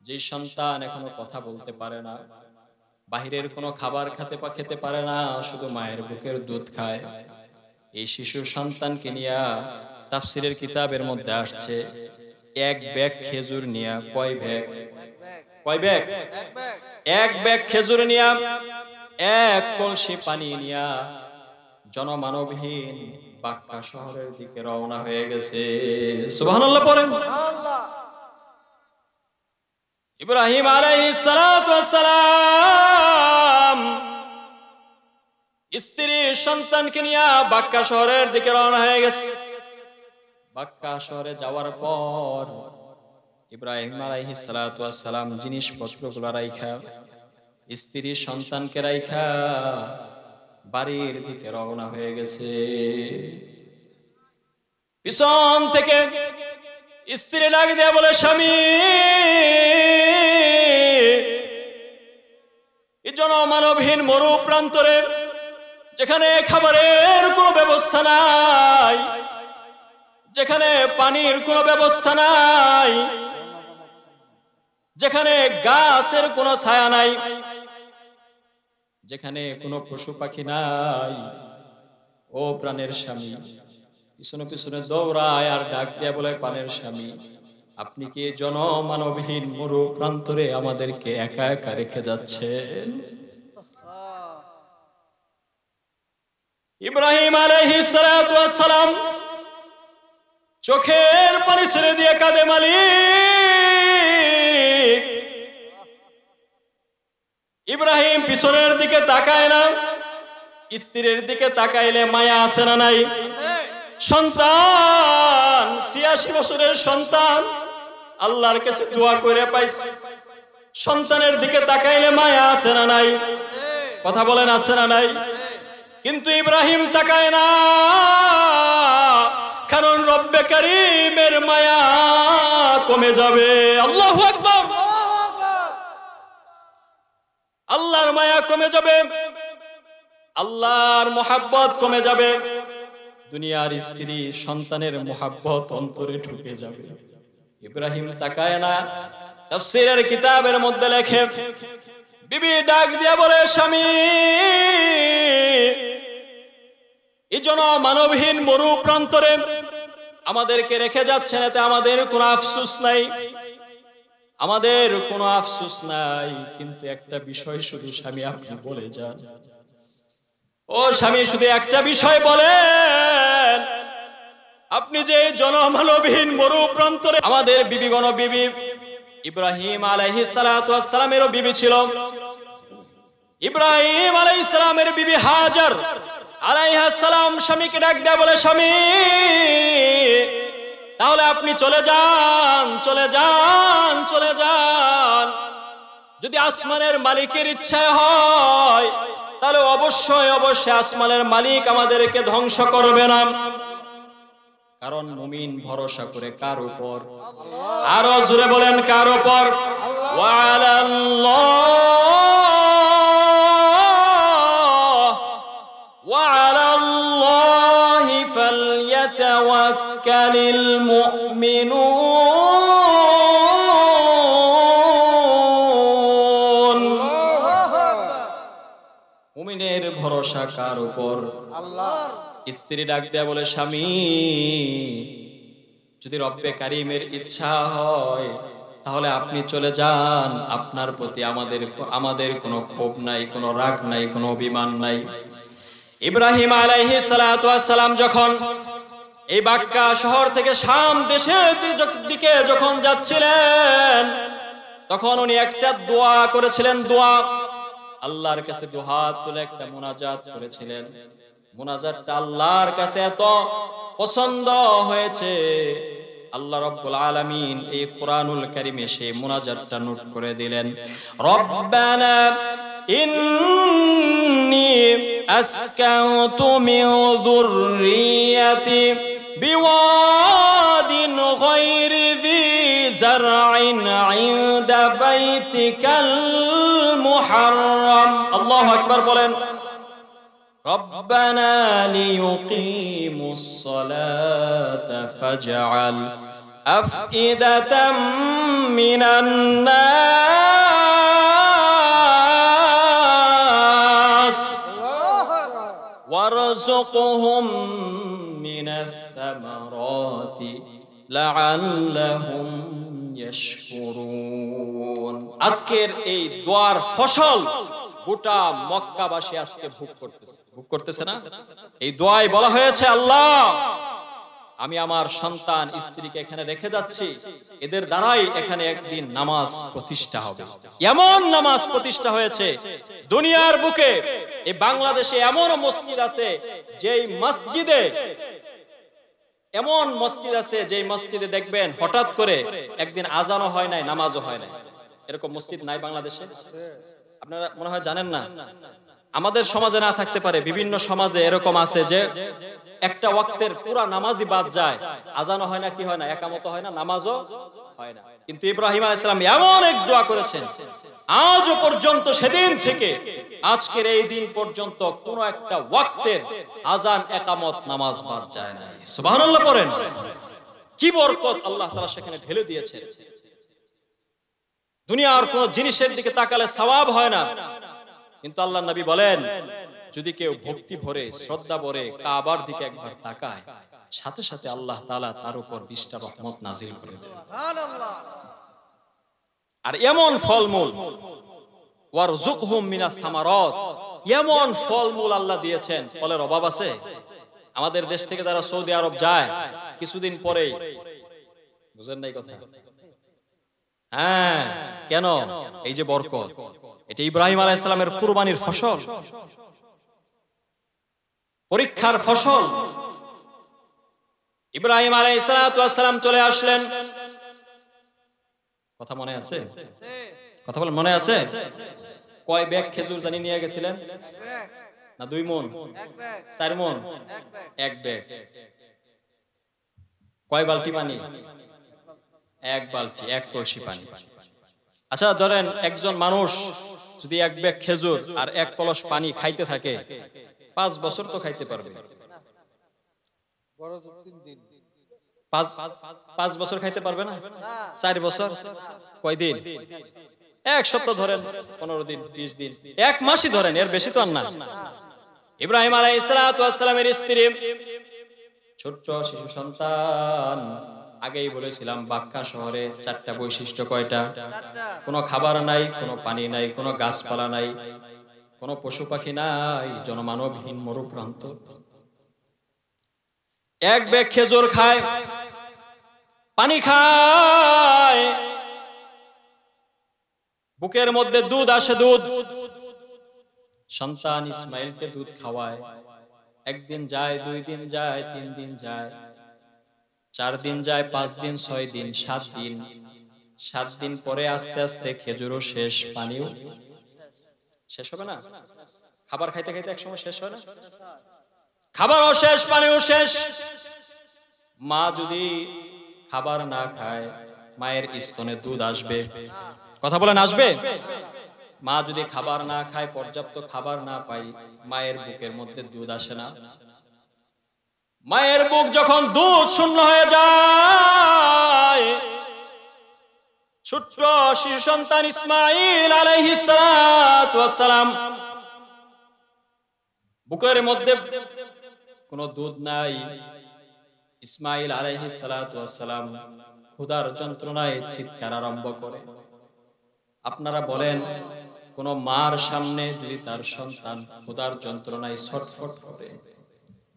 যে সন্তান এখনো কথা বলতে পারে না, বাহিরের কোনো খাবার খেতে পারে না, শুধু মায়ের বুকের দুধ খায়, এই শিশু সন্তানকে নিয়ে তাফসিরের কিতাবের মধ্যে আসছে, এক ব্যাগ খেজুর নিয়ে, কয় ব্যাগ? এক ব্যাগ খেজুর নিয়ে, এক কলসি পানি নিয়ে জনমানবহীন বাক্কা শহরের দিকে রওনা হয়ে গেছে। সুবহানাল্লাহ পড়েন। ইব্রাহিম আলাইহিস সালাতু ওয়াস সালাম স্ত্রী সন্তানকে নিয়ে বাক্কা শহরের দিকে রওনা হয়ে গেছে। বাক্কা শহরে যাওয়ার পর ইব্রাহিম আলাইহিস সালাতু ওয়াস সালাম জিনিসপত্রগুলো রাইখা, স্ত্রী সন্তানকে রাইখা বাড়ির দিকে রওনা হয়ে গেছে। পিছন থেকে স্ত্রী ডাক দিয়ে বলে, স্বামী, এই জনমানবহীন মরু প্রান্তরে, যেখানে খাবারের কোনো ব্যবস্থা নাই, যেখানে পানির কোনো ব্যবস্থা নাই, যেখানে গাছের কোনো ছায়া নাই, যেখানে কোনো পশু পাখি নাই, ও প্রাণের স্বামী, পিছনে পিছনে দৌড়ায় আর ডাক দিয়া বলে, প্রাণের স্বামী, আপনি কি জনমানবহীন মরু প্রান্তরে আমাদেরকে একা একা রেখে যাচ্ছেন? ইব্রাহিম আলাইহিস সালাতু ওয়াস সালাম চোখের পানি ছেড়ে দিয়ে কাঁদে, মালিক। ইব্রাহিম পিছনের দিকে তাকায় না, স্ত্রীর দিকে তাকাইলে মায়া আছে না নাই? সন্তান, ৮৬ বছরের সন্তান, আল্লাহর কাছে দোয়া করে পাইছে, সন্তানের দিকে তাকাইলে মায়া আছে না নাই? কথা বলেন, আছে না নাই? কিন্তু ইব্রাহিম তাকায় না, কারণ রব্বে কারীমের মায়া কমে যাবে। আল্লাহু আকবার। কমে যাবে, আল্লাহর মুহাব্বত কমে যাবে, দুনিয়ার স্ত্রী সন্তানের মুহাব্বত অন্তরে ঢুকে যাবে। ইব্রাহিম তাকায় না, তাফসীরের কিতাবের মধ্যে লেখে, বিবি ডাক দিয়া বলে, স্বামী, এই জন মানবহীন মরু প্রান্তরে আমাদেরকে রেখে যাচ্ছেন, এতে আমাদের কোনো আফসোস নাই, আমাদের কোনো আফসোস নাই, কিন্তু একটা বিষয় শুধু স্বামী আপনি বলে যান। ও স্বামী, শুধু একটা বিষয় বলেন, আপনি যে জনমানবহীন মরু প্রান্তরে আমাদের বিবিগণ, বিবি ইব্রাহিম আলাইহিস সালাতু ওয়াস সালামেরও বিবি ছিল, ইব্রাহিম আলাইহিস সালামের বিবি হাজার আলাইহিস সালাম স্বামীকে ডাক দেয়া বলে, স্বামী, তাহলে আপনি চলে যান, চলে যান, চলে যান। যদি আসমানের মালিকের ইচ্ছা হয় তাহলে অবশ্যই অবশ্যই আসমানের মালিক আমাদেরকে ধ্বংস করবে না, কারণ মুমিন ভরসা করে কার উপর? আরো জোরে বলেন, কার উপর? ওয়ালাল্লাহি ফালইয়াতাওয়াক্কালিল মুমিনুন। মুমিনের ভরসা কার উপর? আল্লাহর। স্ত্রী ডাক দেয়া বলে, স্বামী, যদি রব্বে কারিমের ইচ্ছা হয় তাহলে আপনি চলে যান, আপনার প্রতি আমাদের কোনো ক্ষোভ নাই, কোনো রাগ নাই, কোনো অভিমান নাই। ইব্রাহিম আলাইহিস সালাতু ওয়াস সালাম যখন এই বাক্কা শহর থেকে শাম দেশের দিকে যখন যাচ্ছিলেন, তখন উনি একটা দোয়া করেছিলেন, দোয়া, আল্লাহর কাছে দুহাত তুলে একটা মুনাজাত করেছিলেন। মুনাজাতটা আল্লাহর কাছে এত পছন্দ হয়েছে, আল্লাহ রাব্বুল আলামিন এই কোরআনুল কারীমে সেই মুনাজাতটা নোট করে দিলেন। রব্বানা ইন্নী আসকানতু মিন যুররিয়াতি বিওয়াদিন গায়রি যী যারইন ইনদা বাইতিকাল মুহাররম। আল্লাহু আকবার বলেন। রব্বানা লিয়ুকিমুস সালাতা ফাজআল আফইদাতাম মিনান নাস ওয়ারযুকহুম মিনাস সামারাতি লাআল্লাহুম ইয়াশকুরুন। আজকের এই দোয়ার ফসল গোটা মক্কাবাসী আজকে ভোগ করতেছে না? এই দোয়ায় বলা হয়েছে, আল্লাহ, আমি আমার সন্তান স্ত্রীকে এখানে রেখে যাচ্ছি, এদের দ্বারাই এখানে একদিন নামাজ প্রতিষ্ঠা হবে। এমন নামাজ প্রতিষ্ঠা হয়েছে দুনিয়ার বুকে, এই বাংলাদেশে এমন মসজিদ আছে যেই মসজিদে দেখবেন হঠাৎ করে একদিন আজানও হয় নাই, নামাজও হয় নাই। এরকম মসজিদ নাই বাংলাদেশে? আপনারা মনে হয় জানেন না। আমাদের সমাজে না থাকতে পারে, বিভিন্ন সমাজে এরকম আছে যে একটা ওয়াক্তের পুরা নামাজই বাদ যায়, আজানও হয় না, কি হয় না, একামত হয় না, নামাজও হয় না। কিন্তু ইব্রাহিম আলাইহিস সালাম এমন এক দোয়া করেছেন, আজও পর্যন্ত, সেদিন থেকে আজকের এই দিন পর্যন্ত কোন একটা ওয়াক্তের আজান, একামত, নামাজ বাদ যায় না। সুবহানাল্লাহ পড়েন। কি বরকত আল্লাহ তাআলা সেখানে ঢেলে দিয়েছেন। দুনিয়ার কোন জিনিসের দিকে তাকালে সওয়াব হয় না, কিন্তু আল্লাহর নবী বলেন, যদি কেউ ভক্তি ভরে, শ্রদ্ধা ভরে কাবার দিকে একবার তাকায়, সাথে সাথে আল্লাহ তাআলা তার উপর 20টা রহমত নাজিল করে দেন। সুবহানাল্লাহ। আর এমন ফলমূল, ওয়ারযুকহুম মিনাস সামারাত, এমন ফলমূল আল্লাহ দিয়েছেন, ফলের অভাব আছে? আমাদের দেশ থেকে যারা সৌদি আরব যায়, কিছুদিন পরেই, বুঝেন নাই কথা? হ্যাঁ, কেন? এই যে বরকত, এটা ইব্রাহিম আলাইহিস সালামের কুরবানির ফসল, পরীক্ষার ফসল। ইব্রাহিম আলাইহিস সালাম চলে আসলেন, কথা মনে আছে? কথা বলেন, মনে আছে? কয় ব্যাগ খেজুর জানি নিয়ে গেছিলেন? না 2 মণ? 4 মণ? 1 ব্যাগ। কয় বালতি পানি? 1 বালতি, 1 কলসি পানি। আচ্ছা ধরেন একজন মানুষ যদি এক ব্যাগ খেজুর আর এক কলস পানি খাইতে থাকে 5 বছর তো খাইতে পারবে। 5 বছর খাইতে পারবে না? 4 বছর? কয়দিন? 1 সপ্তাহ ধরেন, 15 দিন, 20 দিন, 1 মাসই ধরেন, এর বেশি তো আর না। ইব্রাহিম আলাইহিস সালাতু ওয়াস সালামের স্ত্রী, ছোট্ট শিশু সন্তান। আগেই বলেছিলাম বাক্কা শহরে 4টা বৈশিষ্ট্য। কয়টা? কোনো খাবার নাই, কোনো পানি নাই, কোনো গাছপালা নাই, কোনো পশু পাখি নাই, জনমানবহীন মরুপ্রান্ত। এক ব্যাগ খেজুর খায়, পানি খায়, বুকের মধ্যে দুধ আসে, দুধ। সন্তান ইসমাইলকে দুধ খাওয়ায়। 1 দিন যায়, 2 দিন যায়, 3 দিন যায়, 4 দিন যায়, 5 দিন, 6 দিন, 7 দিন। 7 দিন পরে আস্তে আস্তে খেজুরও শেষ, পানিও শেষ হবে না? খাবার খাইতে খাইতে একসময় শেষ হয় না? খাবারও শেষ, পানিও শেষ। মা যদি খাবার না খায়, মায়ের স্তনে দুধ আসবে? কথা বলেন, আসবে? মা যদি খাবার না খায়, পর্যাপ্ত খাবার না পাই, মায়ের বুকের মধ্যে দুধ আসে না? মায়ের বুক যখন দুধ শূন্য হয়ে যায়, ছোট্ট শিশু সন্তান ইসমাইল আলাইহিস সালাতু ওয়াস সালাম, বুকের মধ্যে কোনো দুধ নাই। ইসমাইল আলাইহিস সালাতু ওয়াস সালাম ক্ষুধার যন্ত্রণায় চিৎকার আরম্ভ করে। আপনারা বলেন, কোন মার সামনে যদি তার সন্তান ক্ষুধার যন্ত্রণায় ছটফট করে,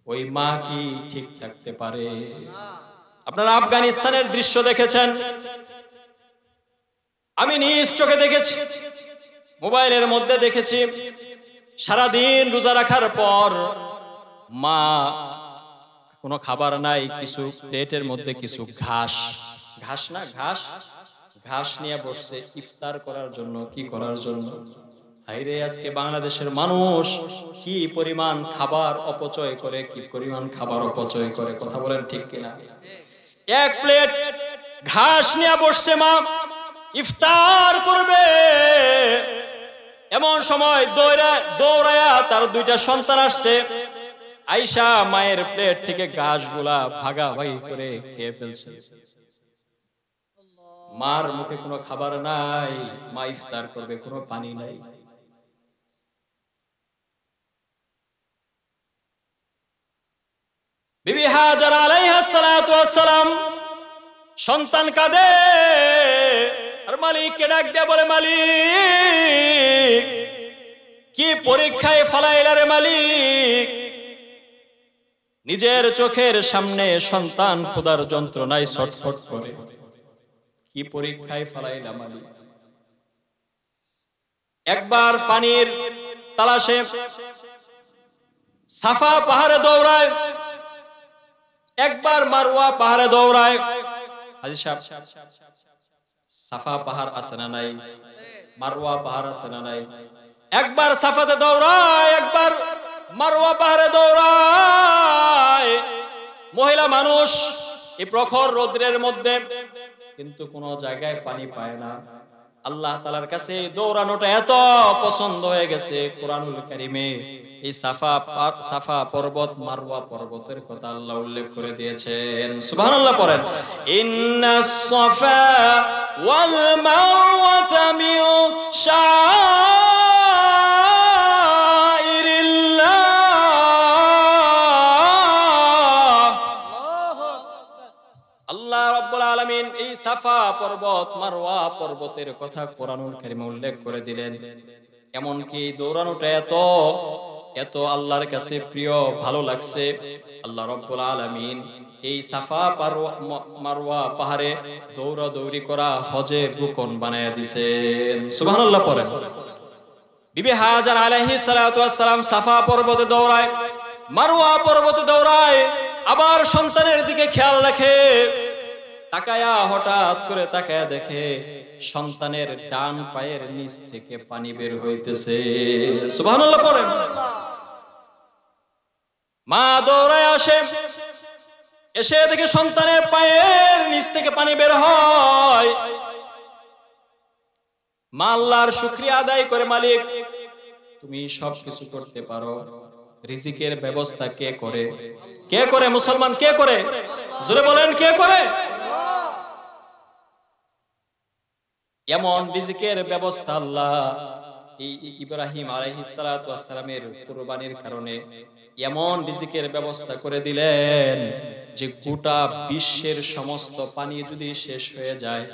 ওই মা কি ঠিক থাকতে পারে? আপনারা আফগানিস্তানের দৃশ্য দেখেছেন, আমি নিজ চোখে দেখেছি, মোবাইলের মধ্যে দেখেছি। সারাদিন রোজা রাখার পর মা, কোনো খাবার নাই, কিছু প্লেটের মধ্যে কিছু ঘাস, ঘাস না ঘাস, ঘাস নিয়ে বসছে ইফতার করার জন্য। কি করার জন্য? হায়রে, আজকে বাংলাদেশের মানুষ কি পরিমাণ খাবার অপচয় করে, কি পরিমাণ খাবার অপচয় করে। কথা বলেন ঠিক কিনা? 1 প্লেট ঘাস নিয়ে বসছে মা, ইফতার করবে। এমন সময় দৌড়ায়া তার 2টা সন্তান আসছে। আয়েশা মায়ের প্লেট থেকে ঘাসগুলা ভাগাভাগি করে খেয়ে ফেলছে। মার মুখে কোনো খাবার নাই, মা ইফতার করবে, কোনো পানি নাই। বিবি হাজারা আলাইহিস সালাতু ওয়াস সালাম, সন্তান কাঁদে, আর মালিককে ডাক দিয়ে বলে, মালিক কি পরীক্ষায় ফালাইলা রে মালিক? নিজের চোখের সামনে সন্তান ক্ষুধার যন্ত্রণায় ছটফট করে, কি পরীক্ষায় ফালাইলা মালিক? একবার পানির তালাশে সাফা পাহাড়ে দৌড়ায়, একবার মারওয়া পাহাড়ে দৌড়ায়। হাজী সাহেব, সাফা পাহাড় আছে না নাই? মারওয়া পাহাড় আছে না নাই? একবার সাফাতে দৌড়ায়, একবার মারওয়া পাহাড়ে দৌড়ায়। মহিলা মানুষ এই প্রখর রৌদ্রের মধ্যে, কিন্তু কোনো জায়গায় পানি পায় না। আল্লাহ তাআলার কাছে দৌড়ানোটা এত পছন্দ হয়ে গেছে, কোরআনুল কারীমে এই সাফা পর্বত, মারওয়া পর্বতের কথা আল্লাহ উল্লেখ করে দিয়েছেন। সুবহানাল্লাহ পড়েন, ইন্নাস সাফা ওয়াল মারওয়াতা মিন শাআইরিল্লাহ। আল্লাহ রাব্বুল আলামিন এই সাফা পর্বত, মারওয়া পর্বতের কথা কোরআনুল কারীমে উল্লেখ করে দিলেন। এমনকি দৌড়ানোটা এত আল্লাহর কাছে প্রিয়, ভালো লাগছে, আল্লাহ রাব্বুল আলামিন এই সাফা মারওয়া পাহাড়ে দৌড়াদৌড়ি করা হজের রুকন বানায়া দিয়েছেন। সুবহানাল্লাহ পড়েন। বিবি হাজার আলাইহিস সালাতু ওয়াস সালাম সাফা পর্বতে দৌড়ায়, মারওয়া পর্বতে দৌড়ায়, আবার সন্তানের দিকে খেয়াল রাখে। তাকায়া, হঠাৎ করে তাকায়া দেখে সন্তানের ডান পায়ের নিচ থেকে পানি বের হইতেছে। সুবহানাল্লাহ পড়েন। মা দৌড়ায় আসে, এসে দেখে সন্তানের পায়ের নিচ থেকে পানি বের হয়। মা আল্লাহর শুকরিয়া আদায় করে, মালিক তুমি সব কিছু করতে পারো, রিজিকের ব্যবস্থা কে করে? কে করে মুসলমান? কে করে? জোরে বলেন, কে করে? এমন রিজিকের ব্যবস্থা আল্লাহ এই ইব্রাহিম আলাইহিস সালাতু ওয়াস সালামের কুরবানির কারণে এমন রিজিকের ব্যবস্থা করে দিলেন যে গোটা বিশ্বের সমস্ত পানি যদি শেষ হয়ে যায়,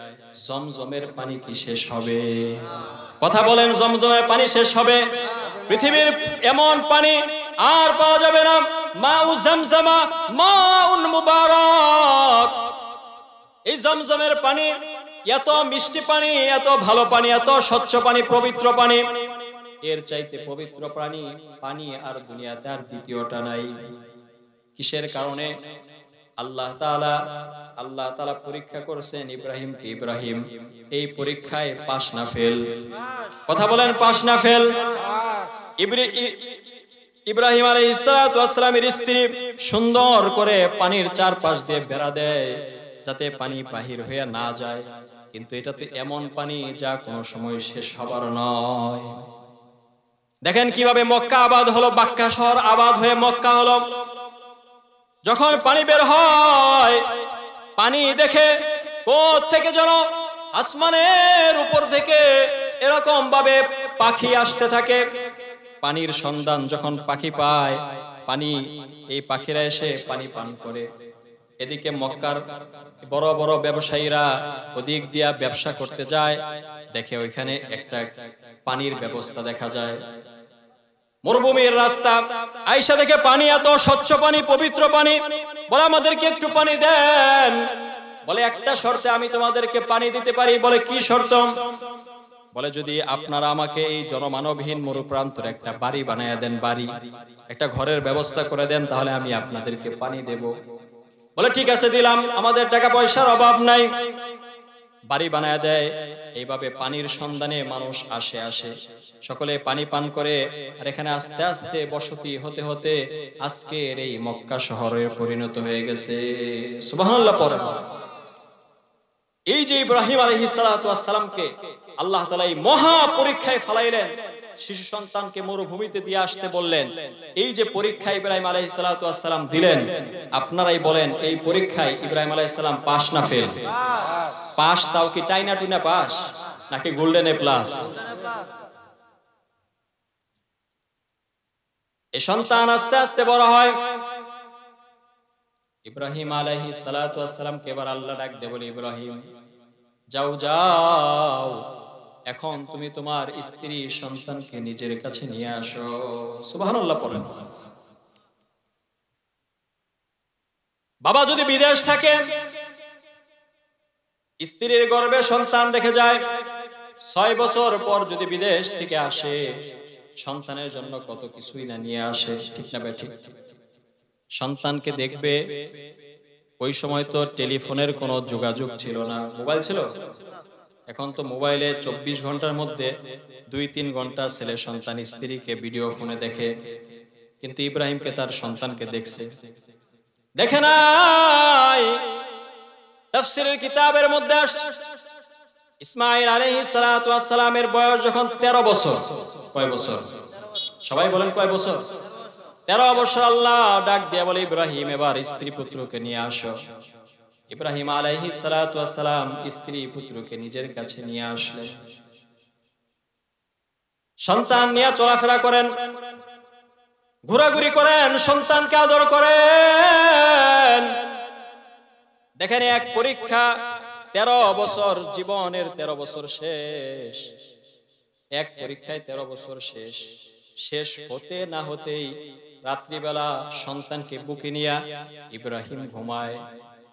জমজমের পানি কি শেষ হবে? কথা বলেন, জমজমের পানি শেষ হবে? পৃথিবীর এমন পানি আর পাওয়া যাবে না। মাউ জামজামা মাউন মুবারাক। এই জমজমের পানি এত মিষ্টি পানি, এত ভালো পানি, এত স্বচ্ছ পানি, পবিত্র পানি, এর চাইতে পবিত্র পানি আর দুনিয়াতে আর দ্বিতীয়টা নাই। কিসের কারণে? আল্লাহ তাআলা পরীক্ষা করেছেন ইব্রাহিমকে। ইব্রাহিম এই পরীক্ষায় পাস না ফেল? কথা বলেন, পাস না ফেল? ইব্রাহিম আলাইহিস সালাতু ওয়াস সালামের স্ত্রী সুন্দর করে পানির চারপাশ দিয়ে বেড়া দেয় যাতে পানি বাহির হয়ে না যায়, কিন্তু এটা তো এমন পানি যা কোনো সময় শেষ হবার নয়। দেখেন কিভাবে মক্কা আবাদ হলো, বাক্কা শহর আবাদ হয়ে মক্কা হলো। যখন পানি বের হয়, পানি দেখে কোথা থেকে যেন আসমানের উপর থেকে এরকম ভাবে পাখি আসতে থাকে। পানির সন্ধান যখন পাখি পায়, এই পাখিরা এসে পানি পান করে। এদিকে মক্কার বড় বড় ব্যবসায়ীরা ওদিক দিয়া ব্যবসা করতে যায়, দেখে ওইখানে একটা পানির ব্যবস্থা দেখা যায়। মরুভূমির রাস্তা, আয়েশা দেখে পানি, এত স্বচ্ছ পানি, পবিত্র পানি, বলে আমাদেরকে একটু পানি দেন। বলে একটা শর্তে আমি তোমাদেরকে পানি দিতে পারি। বলে কি শর্ত? বলে যদি আপনারা আমাকে এই জনমানবহীন মরুপ্রান্তরে একটা বাড়ি বানায় দেন, বাড়ি, একটা ঘরের ব্যবস্থা করে দেন, তাহলে আমি আপনাদেরকে পানি দেব। বলে ঠিক আছে, দিলাম, আমাদের টাকা পয়সার অভাব নাই। বাড়ি বানায় দেয়। এইভাবে পানির সন্ধানে মানুষ আসে, সকলে পানি পান করে। আর এখানে আস্তে আস্তে বসতি হতে হতে আজকের এই মক্কা শহরে পরিণত হয়ে গেছে। সুবহানাল্লাহ পড়েন। এই যে ইব্রাহিম আলাইহিস সালাতু ওয়াস সালামকে আল্লাহ তাআলা এই মহা পরীক্ষায় ফেলাইলেন, শিশু সন্তানকে মরুভূমিতে দিয়ে আসতে বললেন। এই যে পরীক্ষা ইব্রাহিম আলাইহিস সালাতু ওয়াস সালাম দিলেন, আপনারাই বলেন এই পরীক্ষায় ইব্রাহিম আলাইহিস সালাম পাস না ফেল? পাস। তাও কি টাইনা টুইনা পাস, নাকি গোল্ডেন এ প্লাস? এই সন্তান আস্তে আস্তে বড় হয়। ইব্রাহিম আলাইহিস সালাতু ওয়াস সালামকে এবার আল্লাহ ডাক দিয়ে বলে, ইব্রাহিম যাও, এখন তুমি তোমার স্ত্রী সন্তানকে নিজের কাছে নিয়ে আসো। সুবহানাল্লাহ পড়েন। বাবা যদি বিদেশ থাকে, স্ত্রীর গর্ভে সন্তান রেখে যায়, 6 বছর পর যদি বিদেশ থেকে আসে, সন্তানের জন্য কত কিছুই না নিয়ে আসে, ঠিক না ভাই? ঠিক। সন্তানকে দেখবে। ওই সময় তো টেলিফোনের কোনো যোগাযোগ ছিল না, মোবাইল ছিল। এখন তো মোবাইলে 24 ঘন্টার মধ্যে 2-3 ঘন্টা ছেলে সন্তান স্ত্রীকে ভিডিও ফোনে দেখে, কিন্তু ইব্রাহিমকে তার সন্তানকে দেখছে। দেখে নাই? তাফসীরের কিতাবের মধ্যে আসছে ইসমাঈল আলাইহিস সালাতু ওয়াস সালামের বয়স যখন 13 বছর। কয় বছর? সবাই বলেন কয় বছর? 13 বছর। আল্লাহ ডাক দিয়ে বলে, ইব্রাহিম এবার স্ত্রী পুত্রকে নিয়ে আসো। ইব্রাহিম আলাইহিস সালাতু ওয়াস সালাম স্ত্রী পুত্রকে নিজের কাছে নিয়ে আসলেন। সন্তান নিয়ে চলাফেরা করেন, ঘোরাঘুরি করেন, সন্তানকে আদর করেন। দেখেন এক পরীক্ষা, 13 বছর, জীবনের 13 বছর শেষ। এক পরীক্ষায় 13 বছর শেষ হতে না হতেই রাত্রিবেলা সন্তানকে বুকে নিয়ে ইব্রাহিম ঘুমায়।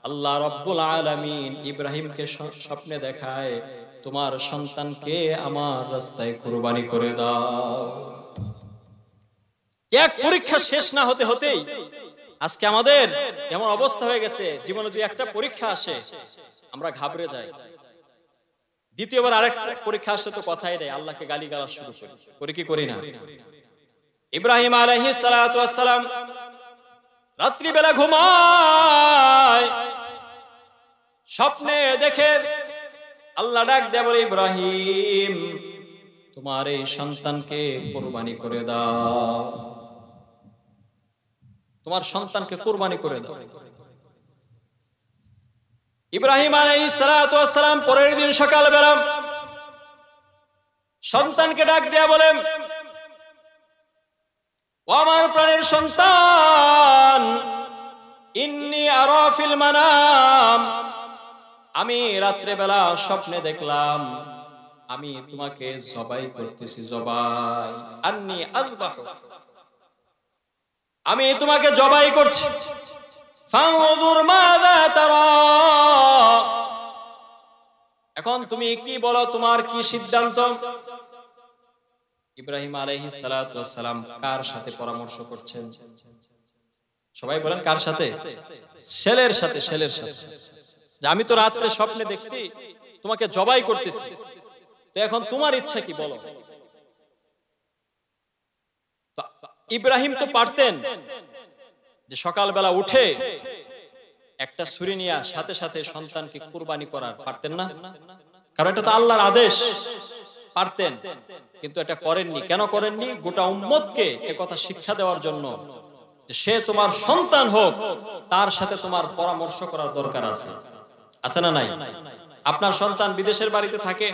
আল্লাহ রাব্বুল আলামিন ইব্রাহিমকে স্বপ্নে দেখায়, তোমার সন্তানকে আমার রাস্তায় কুরবানি করে দাও। এক পরীক্ষা শেষ না হতে হতেই আজকে আমাদের এমন অবস্থা হয়ে গেছে, জীবনে যদি একটা পরীক্ষা আসে আমরা ঘাবড়ে যাই। দ্বিতীয়বার আরেকটা পরীক্ষা আসলে তো কথাই নেই, আল্লাহকে গালিগালাজ শুরু করি কি করি না? ইব্রাহিম আলাইহিস সালাতু ওয়াস সালাম রাত্রিবেলা ঘুমায়, স্বপ্নে দেখে আল্লাহ ডাক দেয়া বলে, ইব্রাহিম তোমার এই সন্তানকে কুরবানি করে দাও, তোমার সন্তানকে কুরবানি করে দাও। ইব্রাহিম আলাইহিস সালাতু ওয়াস সালাম পরের দিন সকালবেলা সন্তানকে ডাক দেয়া বলেন, ও আমার প্রাণের সন্তান, ইন্নী আরা ফিল মানাম, আমি রাত্রে বেলা স্বপ্নে দেখলাম আমি তোমাকে জবাই করতেছি, জবাই, আন্নী আযবাহু, আমি তোমাকে জবাই করছি, ফানজুর মাযা তারা, এখন তুমি কি বলো, তোমার কি সিদ্ধান্ত? ইব্রাহিম আলাইহিস সালাতু ওয়াস সালাম কার সাথে পরামর্শ করছেন? সবাই বলেন কার সাথে? ছেলের সাথে, ছেলের সাথে। যে আমি তো রাতে স্বপ্নে দেখছি তোমাকে জবাই করতেছি, তো এখন তোমার ইচ্ছা কি বলো? ইব্রাহিম তো পারতেন যে সকালবেলা উঠে একটা ছুরি নিয়ে সাথে সাথে সন্তানকে কুরবানি করার, পারতেন না? কারণ এটা তো আল্লাহর আদেশ, পারতেন, কিন্তু এটা করেননি। কেন করেননি? গোটা উম্মতকে একথা শিক্ষা দেওয়ার জন্য যে সে তোমার সন্তান হোক, তার সাথে তোমার পরামর্শ করার দরকার আছে, আছে না নাই? আপনার সন্তান বিদেশের বাড়িতে থাকে,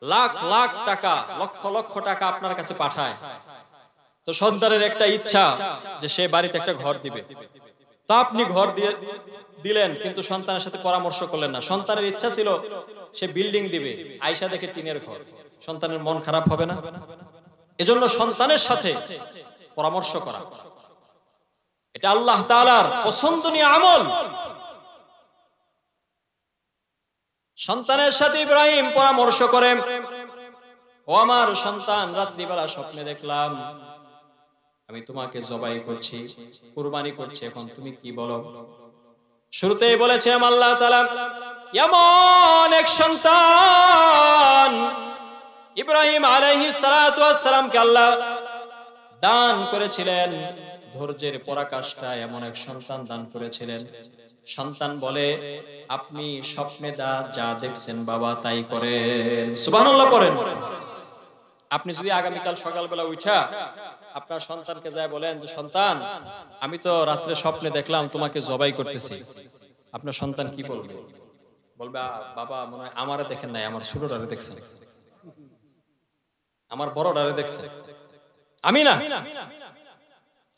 লাখ লাখ টাকা, লক্ষ লক্ষ টাকা আপনার কাছে পাঠায়, তো সন্তানের একটা ইচ্ছা যে সে বাড়িতে একটা ঘর দিবে, তো আপনি ঘর দিয়ে দিলেন, কিন্তু সন্তানের সাথে পরামর্শ করলেন না। সন্তানের ইচ্ছা ছিল সে বিল্ডিং দিবে, আয়শা দেখে টিনের ঘর, সন্তানের মন খারাপ হবে না? এজন্য সন্তানের সাথে পরামর্শ করা এটা আল্লাহ তাআলার পছন্দনীয় আমল। সন্তানের সাথে ইব্রাহিম পরামর্শ করে, ও আমার সন্তান, রাত্রিবেলা স্বপ্নে দেখলাম আমি তোমাকে জবাই করছি, কুরবানি করছি, এখন তুমি কি বলো? শুরুতেই বলেছিলাম আল্লাহ তাআলা এমন এক সন্তান ইব্রাহিম আলাইহিস সালাতু ওয়াস সালামকে আল্লাহ দান করেছিলেন, ধৈর্যের পরাকাষ্ঠা এমন এক সন্তান দান করেছিলেন। সন্তান বলে, আপনি স্বপ্নে যা দেখছেন বাবা তাই করেন, সুবহানাল্লাহ পড়েন। আপনি যদি আগামীকাল সকালবেলা উঠা আপনার সন্তানকে যায় বলেন যে সন্তান, আমি তো রাত্রে স্বপ্নে দেখলাম তোমাকে জবাই করতেছি, আপনার সন্তান কি বলবে? বলবে, বাবা মনে হয় আমারে দেখেন নাই, আমার ছোটটারে দেখছেন, আমার বড়টারে দেখছেন, আমি না।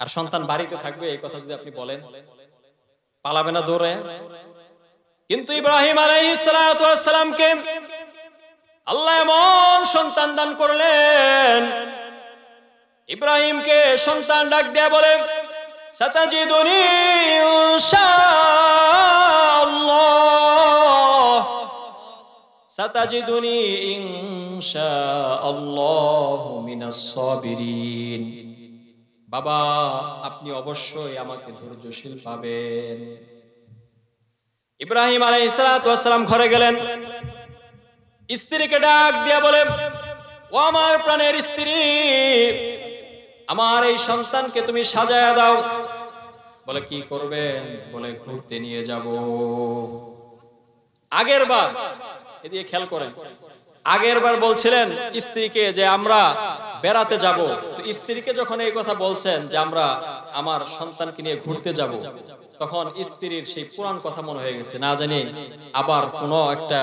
আর সন্তান বাড়িতে থাকবে, এই কথা যদি আপনি বলেন, পালাবে না দৌড়ে? কিন্তু ইব্রাহিম আলাইহিস সালাতু ওয়াস সালামকে আল্লাহ এমন সন্তান দান করলেন, ইব্রাহিমকে সন্তান ডাক দেয়া বলে, সাতাজিদুনি ইনশাআল্লাহ, সাতাজিদুনি ইনশাআল্লাহু মিনাস সাবিরিন, বাবা আপনি অবশ্যই আমাকে ধৈর্যশীল পাবেন। ইব্রাহিম আলাইহিস সালাতু ওয়াস সালাম ঘরে গেলেন, স্ত্রীকে ডাক দিয়া বলে, ও আমার প্রাণের স্ত্রী, আমার এই সন্তানকে তুমি সাজায়া দাও। বলে, কি করবেন? বলে, ঘুরতে নিয়ে যাব। আগের বার এদিকে খেয়াল করেন, আগের বার বলছিলেন স্ত্রীকে যে আমরা বেড়াতে যাব, তো স্ত্রীকে যখন এই কথা বলছেন যে আমরা আমার সন্তানকে নিয়ে ঘুরতে যাব, তখন স্ত্রীর সেই পুরান কথা মনে হয়ে গেছে, না জানি আবার কোনো একটা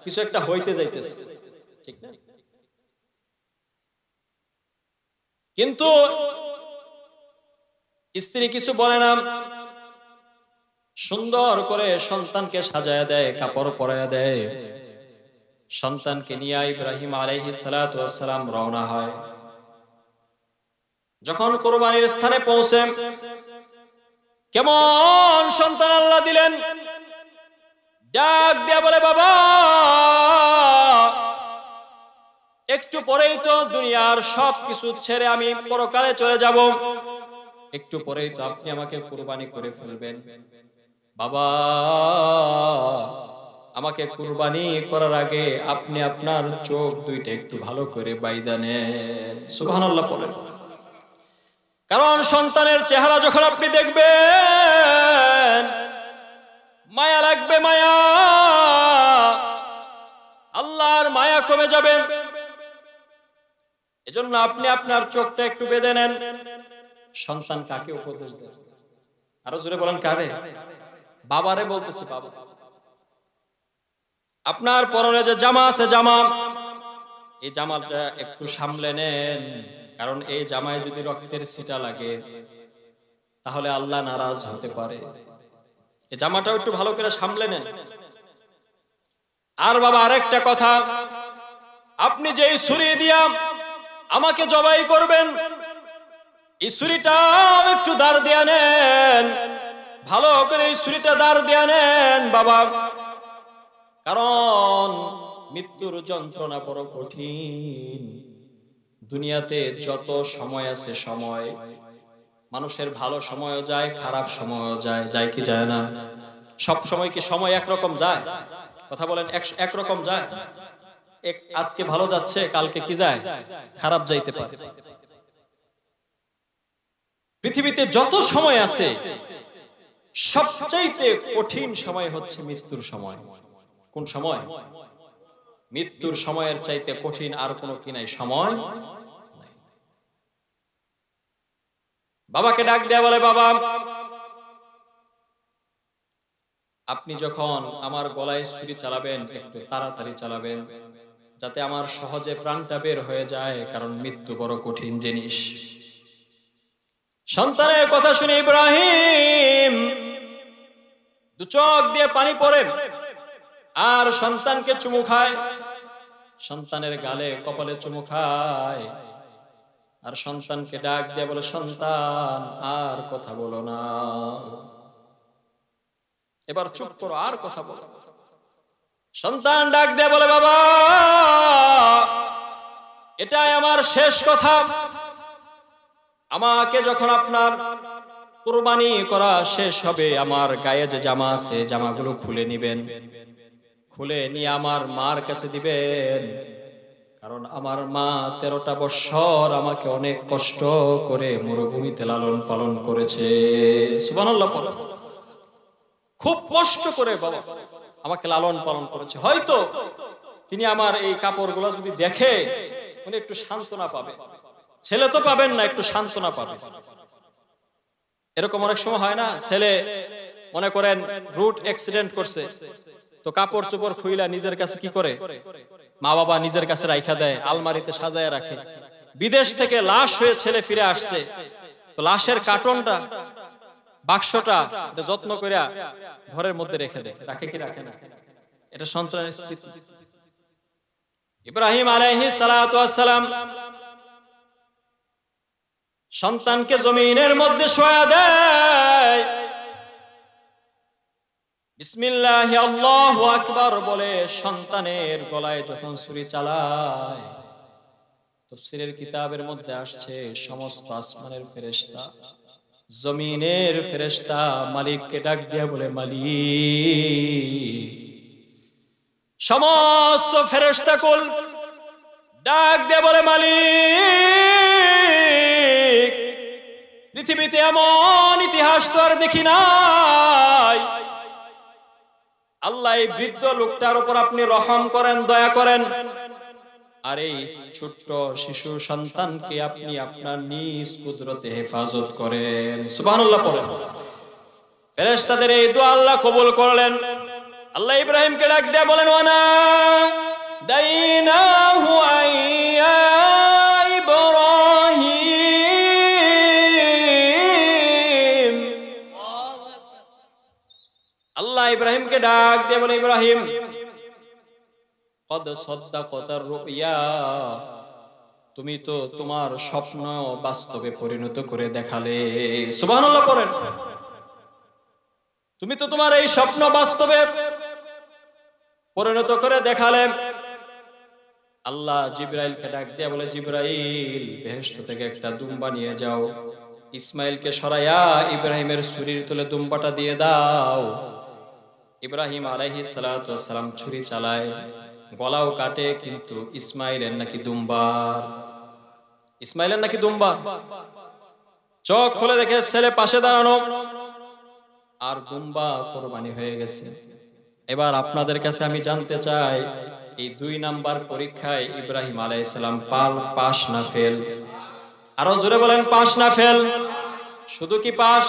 কিছু একটা হইতে যাইতেছে, ঠিক না? কিন্তু স্ত্রী কিছু বলে না, সুন্দর করে সন্তানকে সাজায়া দেয়, কাপড় পরায়া দেয়, সন্তানকে নিয়ে ইব্রাহিম আলাইহিস সালাতু ওয়াস সালাম রওনা হয়। যখন কুরবানির স্থানে পৌঁছে, কেমন সন্তান আল্লাহ দিলেন, ডাক দিয়া বলে, বাবা একটু পরেই তো দুনিয়ার সবকিছু ছেড়ে আমি পরকালে চলে যাব, একটু পরেই তো আপনি আমাকে কুরবানি করে ফেলবেন, বাবা আমাকে কুরবানি করার আগে আপনি আপনার চোখ দুইটা একটু ভালো করে বাইদা নেন, সুবহানাল্লাহ বলেন। কারণ সন্তানের চেহারা যখন আপনি দেখবেন মায়া লাগবে, মায়া। যাবে। এজন্য আপনি আপনার চোখটা একটু বেঁধে নেন। সন্তান কাকে উপদেশ দেন? আরো জোরে বলেন, কারে? বাবারে বলতেছে। বাবা, আপনার পরনে যে জামা আছে, জামা, এই জামাটা একটু সামলে নেন, কারণ এই জামায় যদি রক্তের ছিটা লাগে তাহলে আল্লাহ নারাজ হতে পারে। এই জামাটাও একটু ভালো করে সামলে নেন। আর বাবা, আরেকটা কথা, আপনি যে ছুরি দিয়া আমাকে জবাই করবেন, এই ছুরিটা একটু দাঁড় দিয়া নেন, ভালো করে এই ছুরিটা দাঁড় দিয়া নেন বাবা, কারণ মৃত্যুর যন্ত্রণা বড় কঠিন। দুনিয়াতে যত সময় আছে, সময়, মানুষের ভালো সময়ও যায়, খারাপ সময়ও যায়, যায় কি যায় না? সব সময় কি সময় একরকম যায়? কথা বলেন, একরকম যায়? আজকে ভালো যাচ্ছে, কালকে কি যায়? খারাপ যাইতে পারে। পৃথিবীতে যত সময় আছে, সবচাইতে কঠিন সময় হচ্ছে মৃত্যুর সময়। কোন সময়? মৃত্যুর সময়ের চাইতে কঠিন আর কোনো কি নাই সময়। বাবাকে ডাক দেয়া বলে, বাবা, আপনি যখন আমার গলায় ছুরি চালাবেন একটু তাড়াতাড়ি চালাবেন, যাতে আমার সহজে প্রাণটা বের হয়ে যায়, কারণ মৃত্যু বড় কঠিন জিনিস। সন্তানের কথা শুনে ইব্রাহিম দু চোখ দিয়ে পানি পড়ে আর সন্তানকে চুমু খায়, সন্তানের গালে কপালে চুমু খায়, আর সন্তানকে ডাক দিয়ে বলে, সন্তান আর কথা বলো না, এবার চুপ করো, আর কথা বলো। সন্তান ডাক দিয়ে বলে, বাবা, এটাই আমার শেষ কথা। আমাকে যখন আপনার কুরবানি করা শেষ হবে, আমার গায়ে যে জামা আছে জামাগুলো খুলে নিবেন, খুলে নিয়ে আমার মার কাছে দিবেন, কারণ আমার মা 13টা বছর আমাকে অনেক কষ্ট করে মরুভূমিতে লালন পালন করেছে। সুবহানাল্লাহ। খুব কষ্ট করে বাবা আমাকে লালন পালন করেছে। হয়তো তিনি আমার এই কাপড়গুলো যদি দেখে উনি একটু সান্ত্বনা পাবে, ছেলে তো পাবেন না, একটু সান্ত্বনা পাবে। এরকম অনেক সময় হয় না, ছেলে মনে করেন রুট অ্যাক্সিডেন্ট করছে, তো কাপড় চোপড় খুইলা নিজের কাছে কি করে, মা বাবা নিজের কাছে রাখা দেয়, আলমারিতে সাজায় রাখে। বিদেশ থেকে লাশ হয়ে ছেলে ফিরে আসছে, তো লাশের কার্টনটা, বাক্সটা যত্ন করে ঘরের মধ্যে রেখে দেয়, রাখে কি রাখে না? এটা সন্তানের স্মৃতি। ইব্রাহিম আলাইহিস সালাতু ওয়াস সালাম সন্তানকে জমিনের মধ্যে শোয়া দেয়, বিসমিল্লাহি আল্লাহু আকবার বলে সন্তানের গলায় যখন ছুরি চালায়, তাফসীরের কিতাবের মধ্যে আসছে সমস্ত আসমানের ফেরেশতা, জমিনের ফেরেশতা মালিককে ডাক দিয়ে বলে, মালিক। সমস্ত ফেরেশতাকুল ডাক দিয়ে বলে, মালিক, পৃথিবীতে এমন ইতিহাস তো আর দেখি নাই, আল্লাহ এই বৃদ্ধ লোকটার উপর আপনি রহম করেন, দয়া করেন, আর এই ছোট্ট শিশু সন্তানকে আপনি আপনার নিজ কুদরতে হেফাজত করেন। সুবহানাল্লাহ পড়েন। ফেরেশতাদের এই দোয়া আল্লাহ কবুল করলেন। আল্লাহ ইব্রাহিমকে ডাক দিয়ে বলেন, ওয়ানা দাইনাহু আইয়া ইব্রাহিম। আল্লাহ ইব্রাহিমকে ডাক দিয়ে বলে, ইব্রাহিম, কদ সাদ্দাকাতার রুয়া, তুমি তো তোমার স্বপ্ন বাস্তবে পরিণত করে দেখালে। সুবহানাল্লাহ পড়েন। তুমি তো তোমার এই স্বপ্ন বাস্তবে পরিণত করে দেখালে। আল্লাহ জিবরাইলকে ডাক দিয়ে বলে, জিবরাইল, বেহেশত থেকে একটা দুম্বা নিয়ে যাও, ইসমাইলকে সরাইয়া ইব্রাহিমের ছুরির তুলে দুম্বাটা দিয়ে দাও। ইব্রাহিম আলাইহিস সালাতু ওয়াস সালাম ছুরি চালায়, গলাও কাটে, কিন্তু ইসমাইলের নাকি দুম্বার, ইসমাইলের নাকি দুম্বার। চোখ খুলে দেখে ছেলে পাশে দাঁড়ানো, আর দুম্বা কোরবানি হয়ে গেছে। এবার আপনাদের কাছে আমি জানতে চাই, এই 2 নাম্বার পরীক্ষায় ইব্রাহিম আলাইহিস সালাম পাস না ফেল? আরো জোরে বলেন, পাস না ফেল? শুধু কি পাস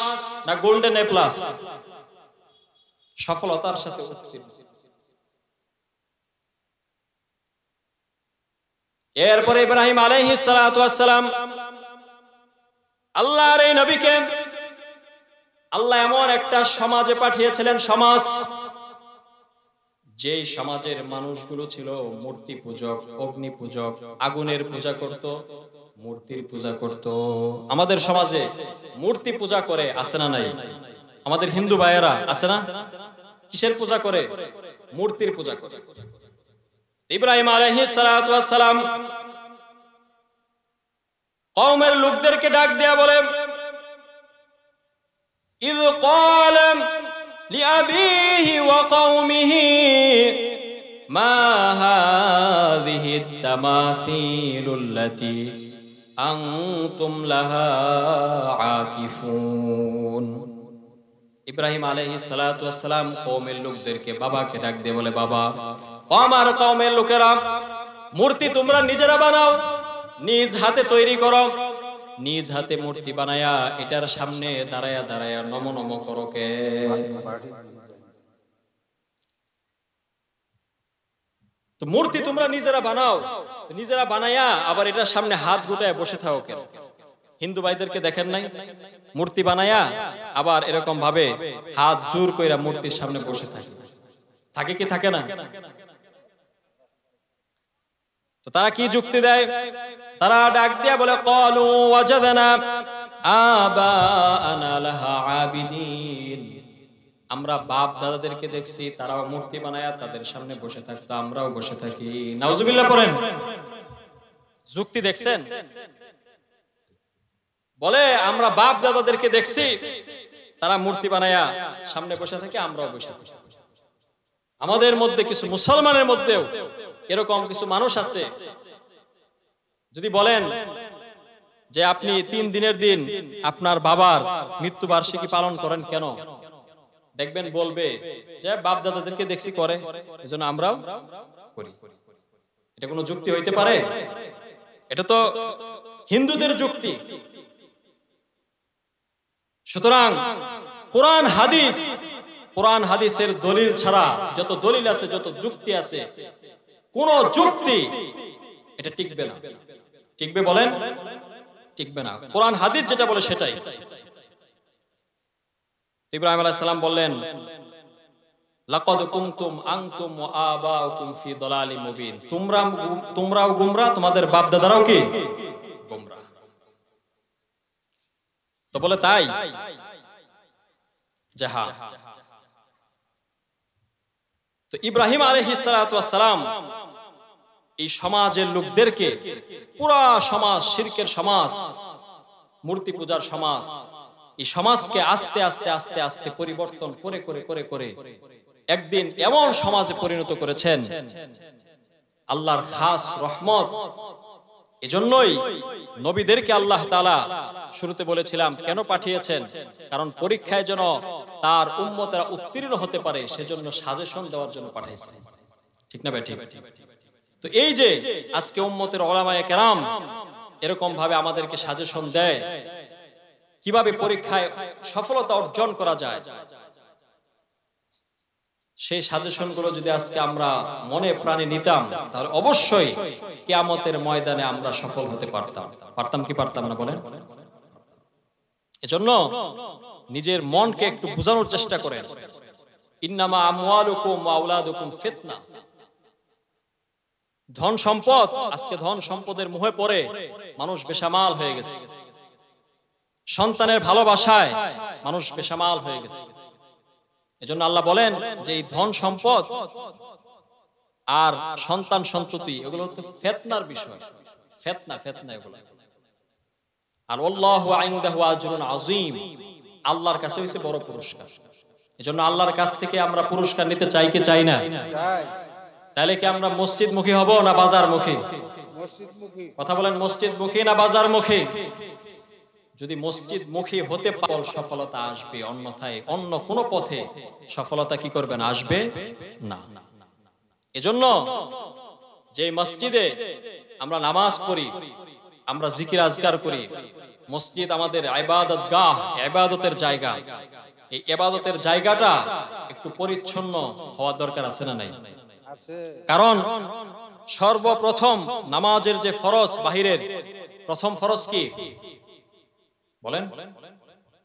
না গোল্ডেন এ প্লাস? সফলতার সাথে উত্তীর্ণ। এরপরে ইব্রাহিম আলাইহিস সালাতু ওয়াস সালাম আল্লাহর এই নবীকে আল্লাহ এমন একটা সমাজে পাঠিয়েছিলেন, সমাজ যে সমাজের মানুষগুলো ছিল মূর্তি পূজক, অগ্নি পূজক, আগুনের পূজা করত, মূর্তির পূজা করত। আমাদের সমাজে মূর্তি পূজা করে, আছে না নাই? আমাদের হিন্দু ভাইয়েরা আছে না? কিসের পূজা করে? মূর্তির পূজা করে। ইব্রাহিম আলাইহিস সালাতু ওয়াস সালাম কওমের লোকদেরকে ডাক দেয়া বলে, ইয ক্বালা লিআবিহি ওয়া কওমিহি মা হাযিহি আত-তামাসিলুল্লাতী আনতুম লাহা আকিফুন। ইব্রাহিম আলাইহিস সালাতু ওয়াস সালাম কওমের লোকদেরকে, বাবাকে ডাক দিয়ে বলে, বাবা, আমার কওমের লোকেরা, মূর্তি তোমরা নিজেরা বানাও, নিজ হাতে তৈরি করো, নিজ হাতে মূর্তি বানায়া এটার সামনে দাঁড়ায়া দাঁড়ায়া নম নম করো কে? তো মূর্তি তোমরা নিজেরা বানাও, নিজেরা বানায়া আবার এটার সামনে হাত গুটায় বসে থাকো কেন? হিন্দু ভাইদেরকে দেখেন নাই? মূর্তি বানায়া আবার এরকম ভাবে হাত জোর কইরা মূর্তির সামনে বসে থাকে, থাকে কি থাকে না? তো তারা কি যুক্তি দেয়? তারা ডাক দিয়া বলে, ক্বালু ওয়াজাদনা আবাআনা লাহা আবিদিন। আমরা বাপ দাদাদেরকে দেখছি তারাও মূর্তি বানায়া তাদের সামনে বসে থাকতো, আমরাও বসে থাকি। নাউজুবিল্লাহ পড়েন। যুক্তি দেখছেন? বলে আমরা বাপ দাদাদেরকে দেখছি তারা মূর্তি বানায়া সামনে বসে থাকে, আমরাও বসে থাকি। আমাদের মধ্যে কিছু মুসলমানের মধ্যেও এরকম কিছু মানুষ আছে, যদি বলেন যে আপনি 3 দিনের দিন আপনার বাবার মৃত্যুবার্ষিকী পালন করেন কেন, দেখবেন বলবে যে বাপ দাদাদেরকে দেখছি করে, এজন্য আমরাও করি। এটা কোনো যুক্তি হইতে পারে? এটা তো হিন্দুদের যুক্তি। সুতরাং কোরআন হাদিসের দলিল ছাড়া যত দলিল আছে, যত যুক্তি আছে, কোন যুক্তি এটা টিকবে না। টিকবে বলেন? টিকবে না। কোরআন হাদিস যেটা বলে সেটাই। ইব্রাহিম আলাইহিস সালাম বললেন, লাকাদ কুনতুম আনতুম ওয়া আবাউকুম ফি দালালিম মুবিন। তোমরাও গোমরা, তোমাদের বাপ দাদারাও কি গোমরা। তো বলে তাই যে হ্যাঁ। তো ইব্রাহিম আলাইহিস সালাতু ওয়াস সালাম এই সমাজের লোকদেরকে, পুরা সমাজ, শিরকের সমাজ, মূর্তি পূজার সমাজ, এই সমাজকে আস্তে আস্তে আস্তে আস্তে পরিবর্তন করে করে করে করে একদিন এমন সমাজে পরিণত করেছেন আল্লাহর খাস রহমত। এজন্যই নবীদেরকে আল্লাহ তাআলা শুরুতে বলেছিলাম কেন পাঠিয়েছেন, কারণ পরীক্ষায় যেন তার উম্মতেরা উত্তীর্ণ হতে পারে, সেজন্য সাজেশন দেওয়ার জন্য পাঠিয়েছেন। ঠিক না ভাই? ঠিক। তো এই যে আজকে উম্মতের উলামায়ে কেরাম এরকম ভাবে আমাদেরকে সাজেশন দেয় কিভাবে পরীক্ষায় সফলতা অর্জন করা যায়, সেই সাজেশন গুলো যদি আজকে আমরা মনে প্রাণে নিতাম, তাহলে অবশ্যই কিয়ামতের ময়দানে আমরা সফল হতে পারতাম। পারতাম কি পারতাম না বলেন? এজন্য নিজের মনকে একটু বোঝানোর চেষ্টা করেন। ইন্নামা আমওয়ালুকুম ওয়া আওলাদুকুম ফিতনা। ধন সম্পদ, আজকে ধন সম্পদের মোহে পড়ে মানুষ বেসামাল হয়ে গেছে। সন্তানের ভালোবাসায় মানুষ বেসামাল হয়ে গেছে। এজন্য আল্লাহ বলেন যে এই ধন সম্পদ আর সন্তান সন্ততি এগুলো তো ফিতনার বিষয়। ফিতনা এগুলো। আর আল্লাহু ইনদাহু আজরুন আযীম, আল্লাহর কাছে হইছে বড় পুরস্কার। এজন্য আল্লাহর কাছ থেকে আমরা পুরস্কার নিতে চাই কি চাই না? চাই। তাহলে কি আমরা মসজিদমুখী হব না বাজারমুখী? মসজিদমুখী। কথা বলেন, মসজিদমুখী না বাজারমুখী? যদি মসজিদমুখী হতে পারো সফলতা আসবে, অন্যথায় অন্য কোন পথে সফলতা কি করবে না, আসবে না। এজন্য যে মসজিদে আমরা নামাজ পড়ি, আমরা জিকির আজকার করি, মসজিদ আমাদের ইবাদতগাহ, ইবাদতের জায়গা, এই ইবাদতের জায়গাটা একটু পরিচ্ছন্ন হওয়ার দরকার আছে না নাই? কারণ সর্বপ্রথম নামাজের যে ফরজ, বাহিরের প্রথম ফরজ কি বলেন?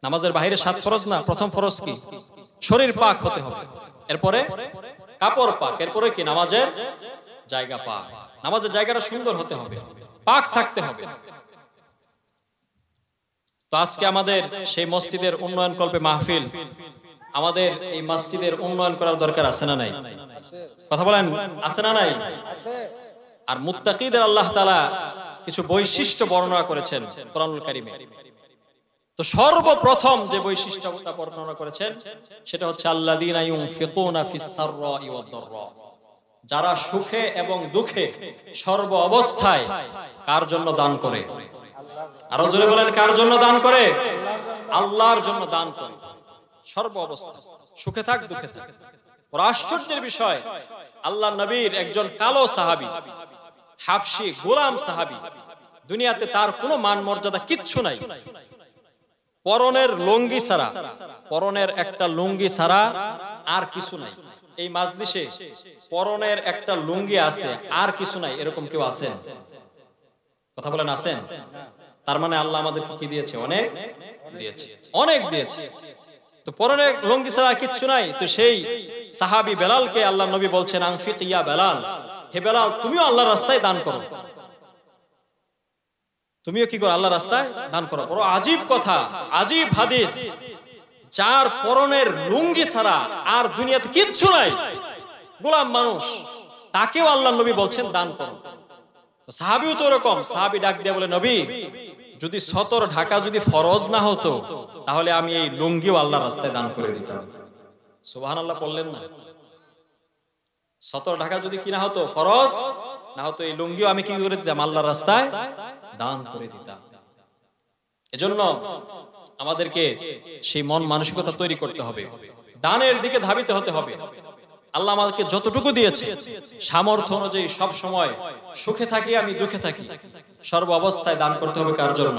নামাজের বাহিরে 7 ফরজ না? প্রথম ফরজ কি? শরীর পাক হতে হবে, এরপরে কাপড় পাক, এরপরে কি? নামাজের জায়গা পাক। নামাজের জায়গাটা সুন্দর হতে হবে, পাক থাকতে হবে। তো আজকে আমাদের সেই মসজিদের উন্নয়ন কল্পে মাহফিল, আমাদের এই মসজিদের উন্নয়ন করার দরকার আছে না নাই? কথা বলেন, আছে না নাই? আর মুত্তাকিদের আল্লাহ তাআলা কিছু বৈশিষ্ট্য বর্ণনা করেছেন কোরআনুল কারীমে। তো সর্বপ্রথম যে বৈশিষ্ট্যটা বর্ণনা করেছেন সেটা হচ্ছে আল্লাযীনা ইউনফিকুনা ফিস সাররাই ওয়াদ দাররা, যারা সুখে এবং দুঃখে সর্ব অবস্থায় কার জন্য দান করে? আরো জোরে বলেন, কার জন্য দান করে? আল্লাহর জন্য দান করে। সর্ব অবস্থায়, সুখে থাক দুঃখে থাক। ওর আশ্চর্যের বিষয়, আল্লাহর নবীর একজন কালো সাহাবী, হাবশী গোলাম সাহাবী, দুনিয়াতে তার কোনো মান মর্যাদা কিচ্ছু নাই, পরনের লুঙ্গি ছাড়া, পরনের একটা লুঙ্গি ছাড়া আর কিছু নাই। এই মাজলিসে পরনের একটা লুঙ্গি আছে, আর কিছু নাই, এরকম কেউ আছেন? কথা বলেন, আছেন? তার মানে আল্লাহ আমাদেরকে কি দিয়েছে? অনেক দিয়েছে, অনেক দিয়েছে। তো পরনের লুঙ্গি ছাড়া কিচ্ছু নাই। তো সেই সাহাবী বেলালকে আল্লাহ নবী বলছেন, আনফিক ইয়া বেলাল, হে বেলাল তুমিও আল্লাহর রাস্তায় দান করো, তুমিও কি করো? আল্লাহর রাস্তায় দান করো। বড় আজীব কথা, আজীব হাদিস, যার পরনের লুঙ্গি ছাড়া আর দুনিয়াতে কিচ্ছু নাই, গোলাম মানুষ, তাকেও আল্লাহ নবী বলছেন দান করো। সাহাবীও তো এরকম, সাহাবী ডাক দিয়ে বলে, নবী যদি সতর ঢাকা যদি ফরজ না হতো তাহলে আমি এই লুঙ্গিও আল্লাহর রাস্তায় দান করে দিতাম। সুবহানাল্লাহ বললেন না? সতর ঢাকা যদি কি না হতো, ফরজ না হতো, এই লুঙ্গিও আমি কি করে দিতাম? আল্লাহর রাস্তায় দান করে দিতাম। এজন্য আমাদেরকে সেই মন মানসিকতা তৈরি করতে হবে, দানের দিকে ধাবিত হতে হবে। আল্লাহ আমাদেরকে যতটুকু দিয়েছে সামর্থ্য অনুযায়ী সব সময় সুখে থাকি আমি দুঃখে থাকি, সর্ব অবস্থায় দান করতে হবে কার জন্য?